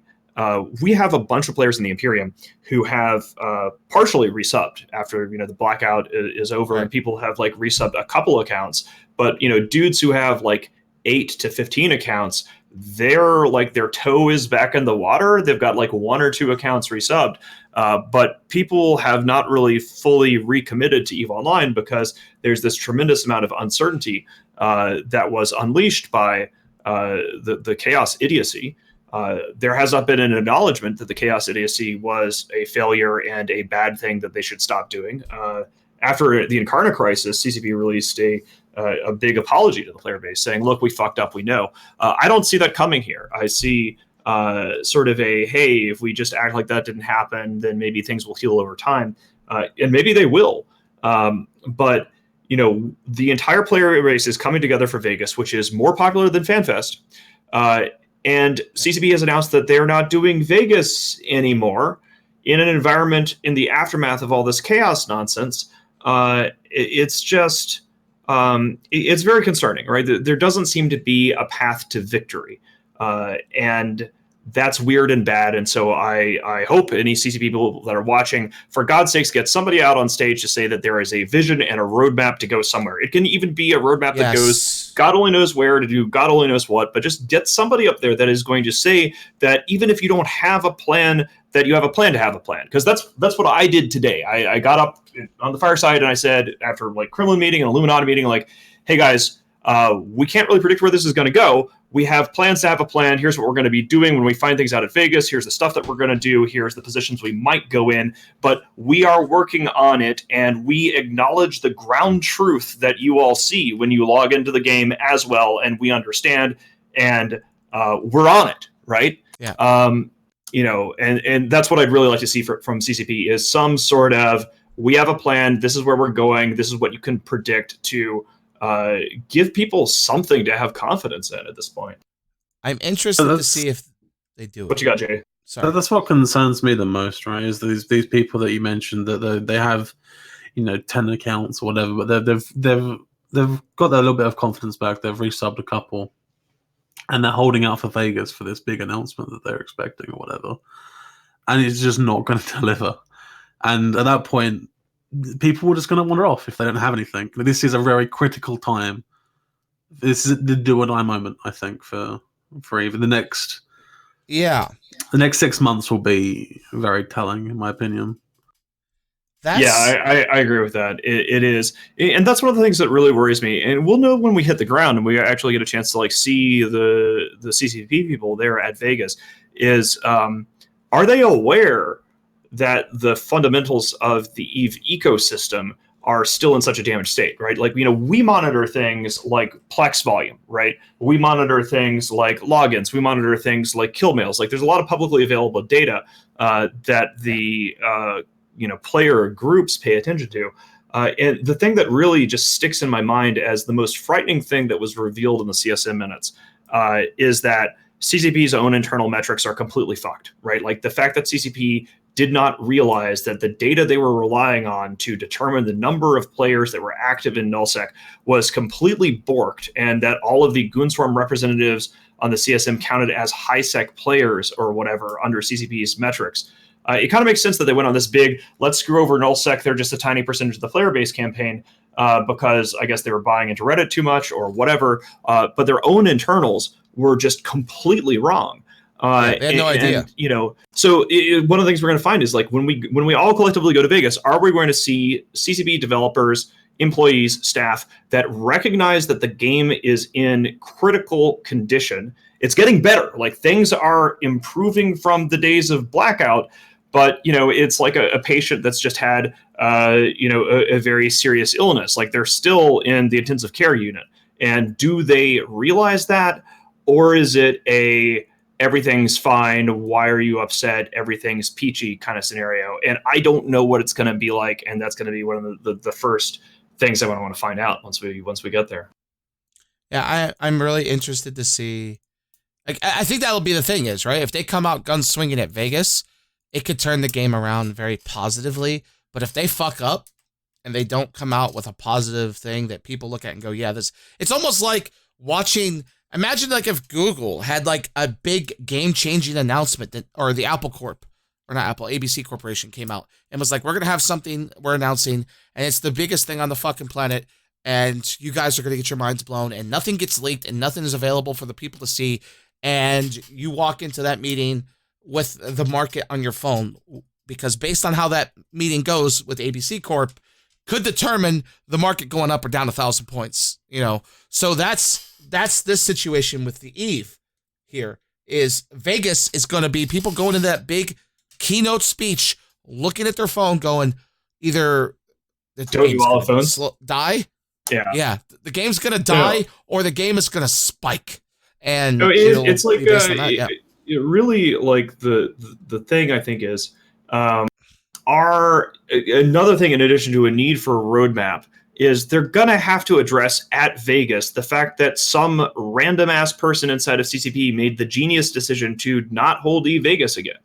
we have a bunch of players in the Imperium who have partially resubbed after the blackout is over, Right. and people have like resubbed a couple accounts. But dudes who have like 8 to 15 accounts, they're like their toe is back in the water. They've got like 1 or 2 accounts resubbed, but people have not really fully recommitted to EVE Online because there's this tremendous amount of uncertainty that was unleashed by the chaos idiocy. There has not been an acknowledgement that the chaos idiocy was a failure and a bad thing that they should stop doing. After the Incarna crisis, CCP released a big apology to the player base saying, look, we fucked up, we know. I don't see that coming here. I see sort of a, hey, if we just act like that didn't happen, then maybe things will heal over time. And maybe they will. But the entire player base is coming together for Vegas, which is more popular than FanFest. And CCP has announced that they're not doing Vegas anymore in an environment in the aftermath of all this chaos nonsense. It's just, it's very concerning, right? There doesn't seem to be a path to victory. And that's weird and bad. And so I hope any CCP people that are watching, for God's sakes, get somebody out on stage to say that there is a vision and a roadmap to go somewhere. It can even be a roadmap that goes, God only knows where to do, God only knows what, but just get somebody up there that is going to say that even if you don't have a plan, that you have a plan to have a plan. Because that's what I did today. I got up on the fireside and I said, after like Kremlin meeting and Illuminati meeting, like, hey guys, we can't really predict where this is going to go. We have plans to have a plan. Here's what we're going to be doing when we find things out at Vegas. Here's the stuff that we're going to do. Here's the positions we might go in. But we are working on it, and we acknowledge the ground truth that you all see when you log into the game as well, and we understand, and we're on it, right? Yeah. And that's what I'd really like to see from CCP is some sort of, we have a plan. This is where we're going. This is what you can predict to give people something to have confidence in at this point. I'm interested to see if they do it. What you got, Jay? Sorry. That's what concerns me the most, right? Is these people that you mentioned that they have, 10 accounts or whatever, but they've got their little bit of confidence back. They've resubbed a couple, and they're holding out for Vegas for this big announcement that they're expecting or whatever, and it's just not going to deliver. And at that point, people are just going to wander off if they don't have anything. This is a very critical time. This is the do or die moment, I think, for even the next 6 months will be very telling, in my opinion. I agree with that. It is, and that's one of the things that really worries me. And we'll know when we hit the ground and we actually get a chance to like see the CCP people there at Vegas. Is are they aware that the fundamentals of the EVE ecosystem are still in such a damaged state, right? Like, we monitor things like Plex volume, right? We monitor things like logins. We monitor things like kill mails. Like, there's a lot of publicly available data that the player groups pay attention to. And the thing that really just sticks in my mind as the most frightening thing that was revealed in the CSM minutes is that CCP's own internal metrics are completely fucked, right? Like the fact that CCP did not realize that the data they were relying on to determine the number of players that were active in Null-sec was completely borked, and that all of the Goonswarm representatives on the CSM counted as high-sec players or whatever under CCP's metrics. It kind of makes sense that they went on this big, let's screw over Null-sec, they're just a tiny percentage of the player base campaign, because I guess they were buying into Reddit too much or whatever, but their own internals were just completely wrong. They had no idea. So one of the things we're going to find is like when we all collectively go to Vegas, are we going to see CCP developers, employees, staff that recognize that the game is in critical condition? It's getting better. Like things are improving from the days of blackout, but it's like a patient that's just had a very serious illness. Like they're still in the intensive care unit, and do they realize that, or is it a everything's fine, why are you upset, everything's peachy kind of scenario? And I don't know what it's going to be like, and that's going to be one of the first things I want to find out once we get there. Yeah, I'm really interested to see. Like, I think that'll be the thing is, right? If they come out guns swinging at Vegas, it could turn the game around very positively. But if they fuck up and they don't come out with a positive thing that people look at and go, yeah, this, it's almost like watching Imagine like if Google had like a big game-changing announcement that, or the Apple Corp, or not Apple, ABC Corporation came out and was like, we're going to have something we're announcing, and it's the biggest thing on the fucking planet, and you guys are going to get your minds blown, and nothing gets leaked, and nothing is available for the people to see, and you walk into that meeting with the market on your phone, because based on how that meeting goes with ABC Corp, could determine the market going up or down 1,000 points, So that's this situation with the Eve here. Is Vegas is going to be people going into that big keynote speech, looking at their phone, going either the game's gonna die, yeah, the game's going to die, or the game is going to spike, and it's like it really like the thing I think is. Another thing, in addition to a need for a roadmap, is they're gonna have to address at Vegas the fact that some random ass person inside of CCP made the genius decision to not hold Vegas again,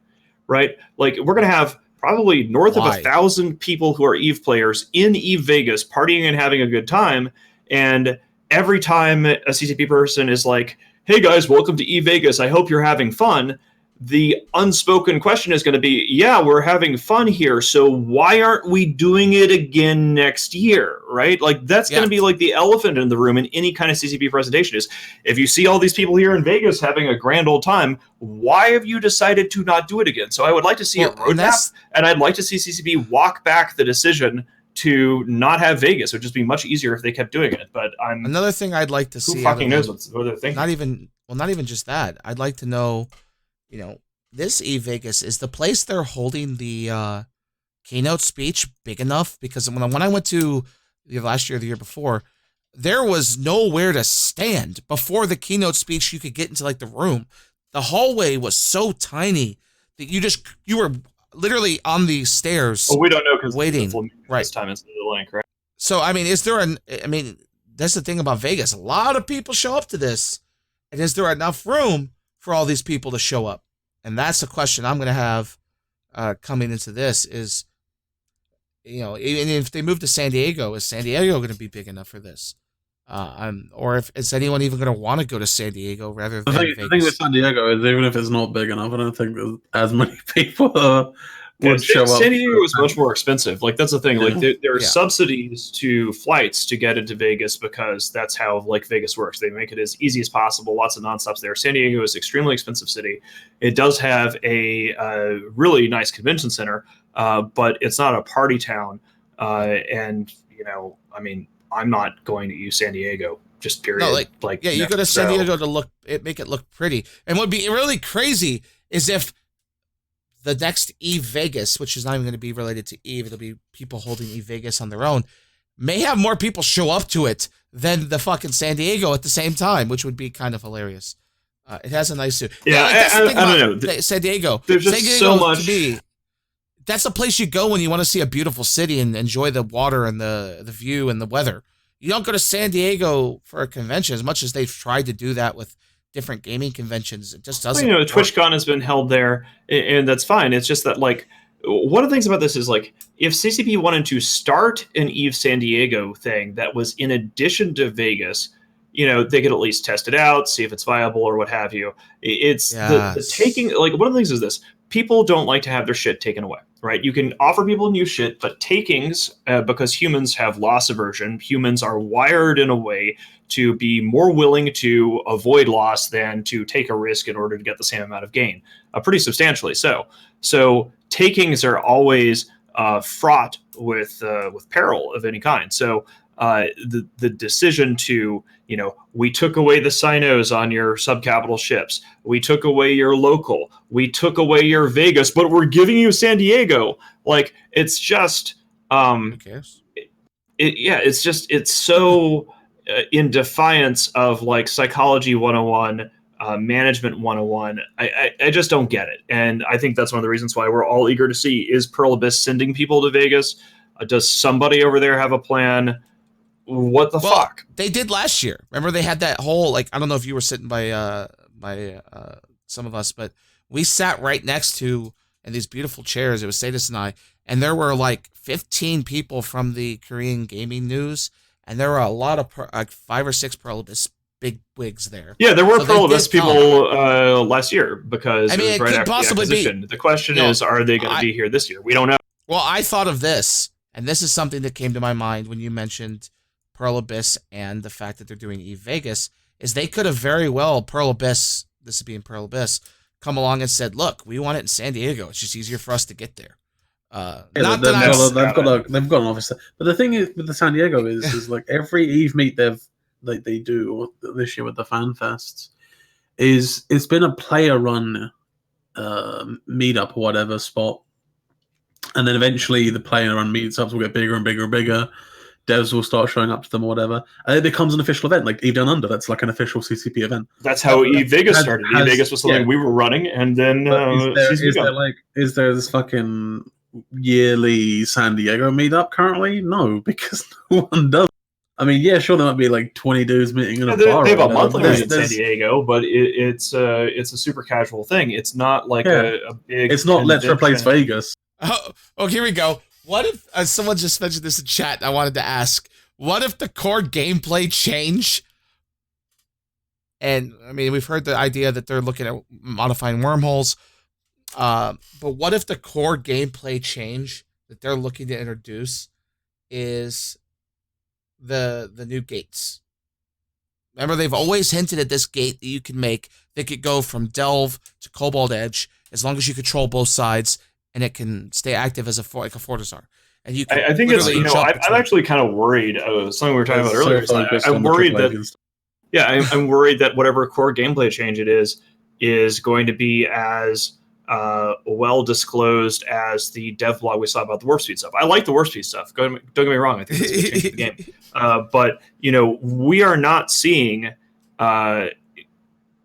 right? Like, we're gonna have probably north of 1,000 people who are Eve players in Vegas partying and having a good time, and every time a CCP person is like, "Hey guys, welcome to Vegas. I hope you're having fun." The unspoken question is going to be, yeah, we're having fun here, so why aren't we doing it again next year, right? Like, that's going to be like the elephant in the room in any kind of CCP presentation is, if you see all these people here in Vegas having a grand old time, why have you decided to not do it again? So I would like to see a roadmap, and I'd like to see CCP walk back the decision to not have Vegas. It would just be much easier if they kept doing it. But another thing I'd like to see. Who fucking knows what they're thinking? Not even just that. I'd like to know, this Vegas, is the place they're holding the keynote speech big enough? Because when I went to last year or the year before, there was nowhere to stand before the keynote speech. You could get into like the room. The hallway was so tiny that you were literally on the stairs. Well, we don't know because waiting this time instead of the link, right? So that's the thing about Vegas. A lot of people show up to this, and is there enough room for all these people to show up? And that's the question I'm going to have coming into this is, even if they move to San Diego, is San Diego going to be big enough for this? Or is anyone even going to want to go to San Diego rather than Vegas? The thing with San Diego is, even if it's not big enough, I don't think there's as many people would show up. San Diego is much more expensive. Like, that's the thing. Like, there are subsidies to flights to get into Vegas because that's how like Vegas works. They make it as easy as possible. Lots of nonstops there. San Diego is an extremely expensive city. It does have a really nice convention center, but it's not a party town. And I'm not going to use San Diego. Just period. No, you go to San Diego to make it look pretty. And what'd be really crazy is if the next Eve Vegas, which is not even going to be related to Eve, it'll be people holding Eve Vegas on their own, may have more people show up to it than the fucking San Diego at the same time, which would be kind of hilarious. It has a nice suit. Yeah, I don't know. San Diego. There's just so much. To me, that's a place you go when you want to see a beautiful city and enjoy the water and the view and the weather. You don't go to San Diego for a convention, as much as they've tried to do that with different gaming conventions. It just doesn't. TwitchCon has been held there, and that's fine. It's just that, like, one of the things about this is, like, if CCP wanted to start an Eve San Diego thing that was in addition to Vegas, they could at least test it out, see if it's viable or what have you. It's the taking, like, one of the things is this: people don't like to have their shit taken away, right? You can offer people new shit, but takings, because humans have loss aversion, humans are wired in a way to be more willing to avoid loss than to take a risk in order to get the same amount of gain, pretty substantially so. So takings are always fraught with peril of any kind. So the decision to, we took away the sinos on your subcapital ships, we took away your local, we took away your Vegas, but we're giving you San Diego. Like, it's just, who cares? It's so in defiance of like psychology 101, management 101. I just don't get it. And I think that's one of the reasons why we're all eager to see, is Pearl Abyss sending people to Vegas? Does somebody over there have a plan? What the fuck? They did last year. Remember, they had that whole, like, I don't know if you were sitting by some of us, but we sat right next to, in these beautiful chairs, it was Sadis and I, and there were like 15 people from the Korean gaming news, and there were a lot of like 5 or 6 Pearl Abyss big wigs there. Yeah, there were So they Pearl did Abyss people last year because I mean, it was it right could after the possibly be- acquisition. The question you know, is, are they going to be here this year? We don't know. Well, I thought of this, and this is something that came to my mind when you mentioned Pearl Abyss and the fact that they're doing Eve Vegas, is they could have very well, Pearl Abyss, this is being Pearl Abyss, come along and said, look, we want it in San Diego. It's just easier for us to get there. Not that they've got an office there. But the thing is with the San Diego is like every Eve meet they do this year with the fan fests it's been a player run meetup or whatever spot, and then eventually the player run meetups will get bigger and bigger and bigger. Devs will start showing up to them or whatever, and it becomes an official event like Eve Down Under. That's like an official CCP event. That's how Eve Vegas started. Eve Vegas was something we were running, and then is there this fucking yearly San Diego meetup currently? No, because no one does. I mean, yeah, sure, there might be like 20 dudes meeting in a bar. They have a monthly one in San Diego, but it's a super casual thing. It's not like a big. It's not let's replace Vegas. Oh, here we go. What if someone just mentioned this in chat? I wanted to ask, what if the core gameplay change? And I mean, we've heard the idea that they're looking at modifying wormholes. But what if the core gameplay change that they're looking to introduce is the new gates? Remember, they've always hinted at this gate that you can make that could go from Delve to Cobalt Edge as long as you control both sides, and it can stay active as a Fortizar. And you can I think it's, I'm actually kind of worried. Something we were talking about earlier. I'm worried that, I'm worried that whatever core gameplay change it is going to be as well disclosed as the dev blog we saw about the warp speed stuff. I like the warp speed stuff. Don't get me wrong. I think it's a good change to the game. But we are not seeing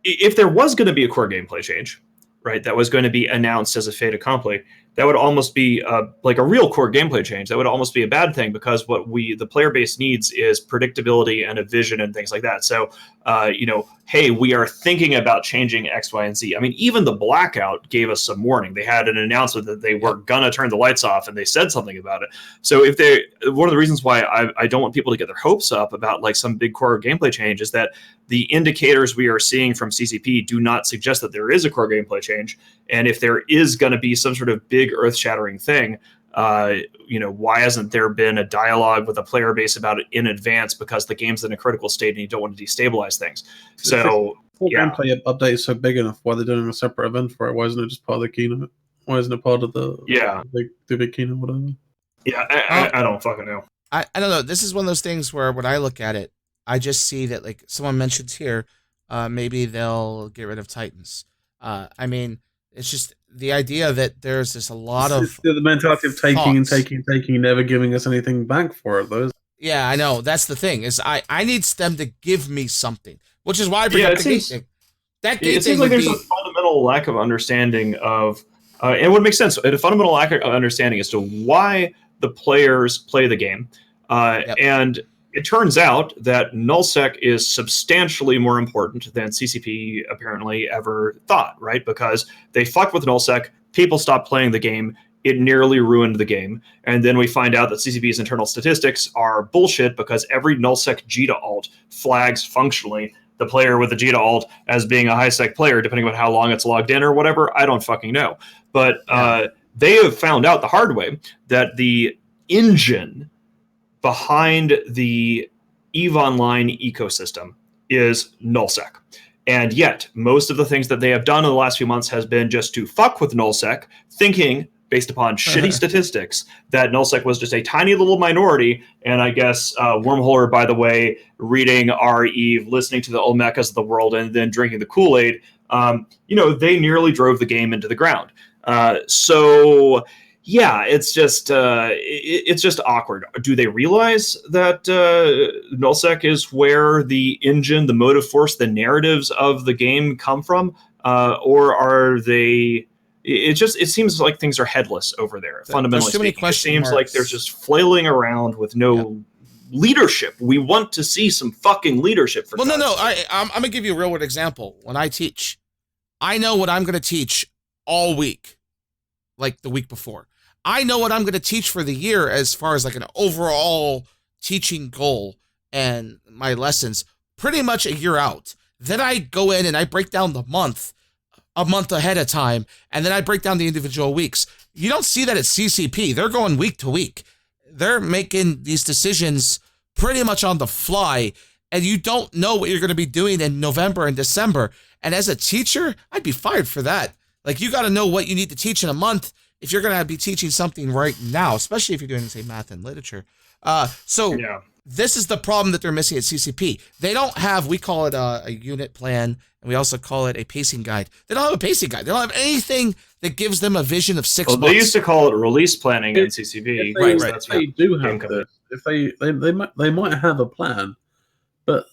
if there was going to be a core gameplay change, right? That was going to be announced as a fait accompli. That would almost be like a real core gameplay change. That would almost be a bad thing because what the player base needs is predictability and a vision and things like that. So, hey, we are thinking about changing X, Y, and Z. I mean, even the Blackout gave us some warning. They had an announcement that they were gonna turn the lights off, and they said something about it. So, one of the reasons why I don't want people to get their hopes up about like some big core gameplay change is that the indicators we are seeing from CCP do not suggest that there is a core gameplay change. And if there is going to be some sort of big earth-shattering thing, why hasn't there been a dialogue with the player base about it in advance? Because the game's in a critical state and you don't want to destabilize things. So, gameplay update is so big enough. Why are they doing a separate event for it? Why isn't it just part of the keynote? Why isn't it part of the big keynote, whatever? Yeah, I don't fucking know. I don't know. This is one of those things where when I look at it, I just see that like someone mentions here, maybe they'll get rid of Titans. I mean, it's just the idea that there's just a lot of the mentality of taking and taking, never giving us anything back for it. Those. Yeah, I know. That's the thing is I need them to give me something, which is why I bring up the gate thing. That gate it seems like there's a fundamental lack of understanding of, and it would make sense. A fundamental lack of understanding as to why the players play the game, and it turns out that Null-sec is substantially more important than CCP apparently ever thought, right? Because they fucked with Null-sec, people stopped playing the game, it nearly ruined the game. And then we find out that CCP's internal statistics are bullshit because every Null-sec JITA alt flags functionally the player with the JITA alt as being a high-sec player, depending on how long it's logged in or whatever. I don't fucking know. But they have found out the hard way that the engine behind the EVE Online ecosystem is Null-sec. And yet, most of the things that they have done in the last few months has been just to fuck with Null-sec, thinking, based upon shitty statistics, that Null-sec was just a tiny little minority. And I guess Wormholer, by the way, reading our EVE, listening to the Olmecas of the world, and then drinking the Kool-Aid, they nearly drove the game into the ground. Yeah, it's just awkward. Do they realize that Null-sec is where the engine, the motive force, the narratives of the game come from, or are they? It seems like things are headless over there. Fundamentally speaking, it seems like they're just flailing around with no leadership. We want to see some fucking leadership. I'm gonna give you a real world example. When I teach, I know what I'm gonna teach all week, like the week before. I know what I'm going to teach for the year as far as like an overall teaching goal and my lessons pretty much a year out. Then I go in and I break down the month a month ahead of time, and then I break down the individual weeks. You don't see that at CCP. They're going week to week. They're making these decisions pretty much on the fly, and you don't know what you're going to be doing in November and December. And as a teacher, I'd be fired for that. Like, you got to know what you need to teach in a month if you're going to be teaching something right now, especially if you're doing, say, math and literature. This is the problem that they're missing at CCP. They don't have, we call it a unit plan, and we also call it a pacing guide. They don't have a pacing guide. They don't have anything that gives them a vision of 6 months. They used to call it release planning in CCP. If they do have this, if they might have a plan, but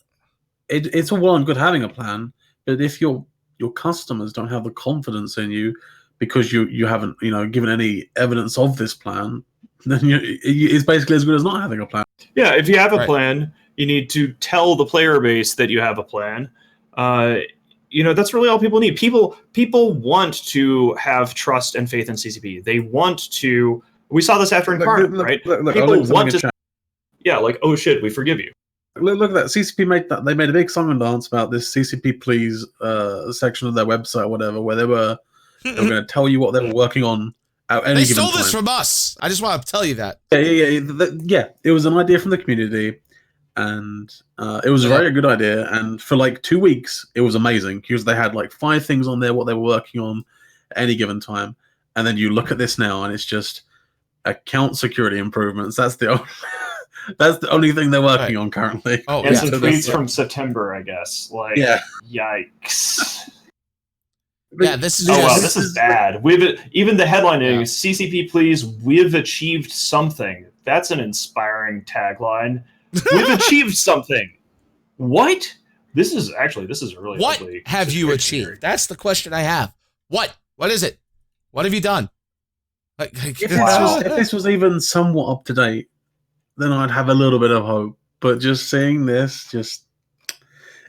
it's all well and good having a plan. But if your customers don't have the confidence in you because you haven't given any evidence of this plan, then it's basically as good as not having a plan. Yeah, if you have a plan, you need to tell the player base that you have a plan. That's really all people need. People want to have trust and faith in CCP. They want to. We saw this after Incarnate, right? People want to. Yeah, like, oh shit, we forgive you. Look at that. CCP made that. They made a big song and dance about this CCP Please section of their website, or whatever, where they were going to tell you what they were working on. They stole this from us. I just want to tell you that. Yeah. It was an idea from the community, and it was a very good idea. And for like 2 weeks, it was amazing because they had like 5 things on there what they were working on at any given time. And then you look at this now, and it's just account security improvements. That's the only thing they're working on currently. Oh, and some tweets from September, I guess. Like, yikes. Yeah, this is this is bad. Even the headline is CCP Please, we've achieved something. That's an inspiring tagline. We've achieved something. What? This is really what ugly. Have you achieved? That's the question I have. What is it? What have you done? If this was even somewhat up to date, then I'd have a little bit of hope. But just seeing this,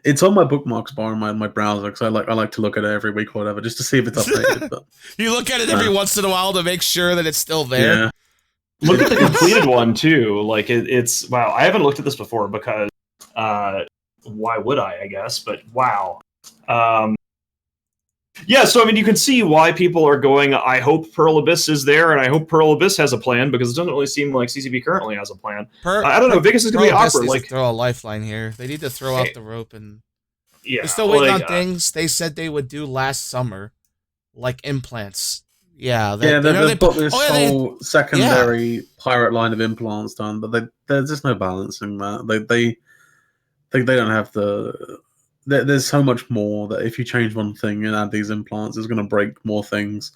it's on my bookmarks bar in my browser because I like to look at it every week or whatever just to see if it's updated. But you look at it every once in a while to make sure that it's still there. Yeah. Look at the completed one too. Like it's wow. I haven't looked at this before because why would I guess? But wow. Yeah, so I mean, you can see why people are going, I hope Pearl Abyss is there, and I hope Pearl Abyss has a plan, because it doesn't really seem like CCP currently has a plan. I don't know, Vegas is going to be awkward. Like, throw a lifeline here. They need to throw out the rope, and they're still waiting on things they said they would do last summer, like implants. Yeah, they've got this whole secondary pirate line of implants done, but there's just no balancing that. They don't have the... There's so much more that if you change one thing and add these implants, it's going to break more things.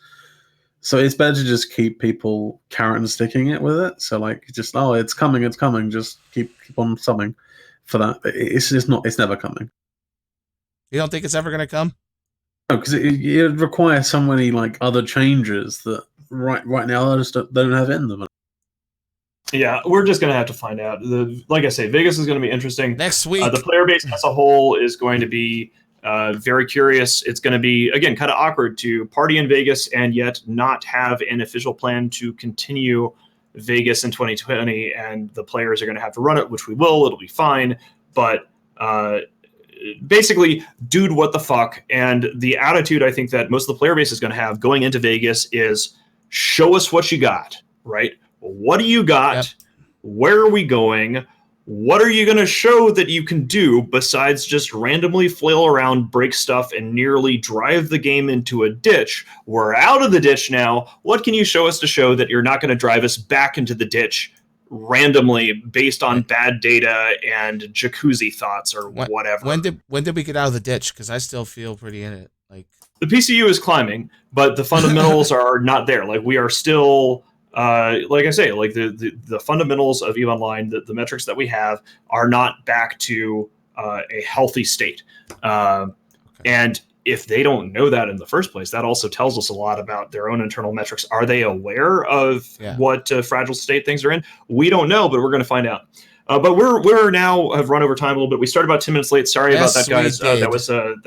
So it's better to just keep people carrot and sticking it with it. So like, just it's coming. Just keep on subbing for that. It's just not. It's never coming. You don't think it's ever going to come? No, because it requires so many like other changes that right now they just don't have in them. Yeah, we're just going to have to find out. Like I say, Vegas is going to be interesting. Next week. The player base as a whole is going to be very curious. It's going to be, again, kind of awkward to party in Vegas and yet not have an official plan to continue Vegas in 2020, and the players are going to have to run it, which we will. It'll be fine. But basically, dude, what the fuck? And the attitude I think that most of the player base is going to have going into Vegas is show us what you got, right? What do you got? Yep. Where are we going? What are you going to show that you can do besides just randomly flail around, break stuff, and nearly drive the game into a ditch? We're out of the ditch now. What can you show us to show that you're not going to drive us back into the ditch randomly based on bad data and jacuzzi thoughts or whatever? When did we get out of the ditch? Because I still feel pretty in it. Like, the PCU is climbing, but the fundamentals are not there. Like, we are still... like I say, like the fundamentals of EVE Online, the metrics that we have are not back to a healthy state. And if they don't know that in the first place, that also tells us a lot about their own internal metrics. Are they aware of what fragile state things are in? We don't know, but we're going to find out. But we're now have run over time a little bit. We started about 10 minutes late. Sorry about that, guys. That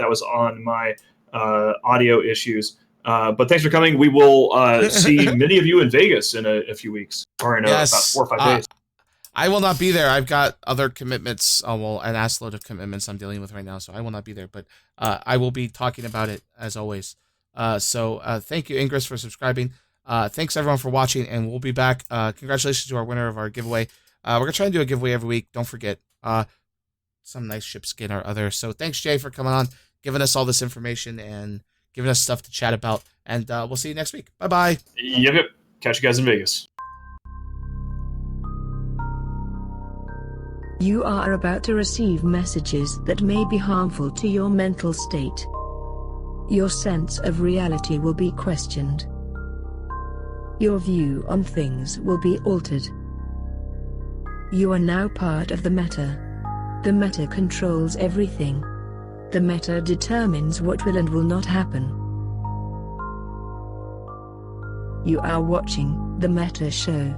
was on my audio issues. But thanks for coming. We will see many of you in Vegas in a few weeks, or in about 4 or 5 days. I will not be there. I've got other commitments, well, an ass load of commitments I'm dealing with right now, so I will not be there. But I will be talking about it as always. So thank you, Ingress, for subscribing. Thanks everyone for watching, and we'll be back. Congratulations to our winner of our giveaway. We're gonna try and do a giveaway every week. Don't forget, some nice ship skin or other. So thanks, Jay, for coming on, giving us all this information and giving us stuff to chat about. And we'll see you next week. Bye bye. Yep. Catch you guys in Vegas. You are about to receive messages that may be harmful to your mental state. Your sense of reality will be questioned. Your view on things will be altered. You are now part of the meta. The meta controls everything. The meta determines what will and will not happen. You are watching The Meta Show.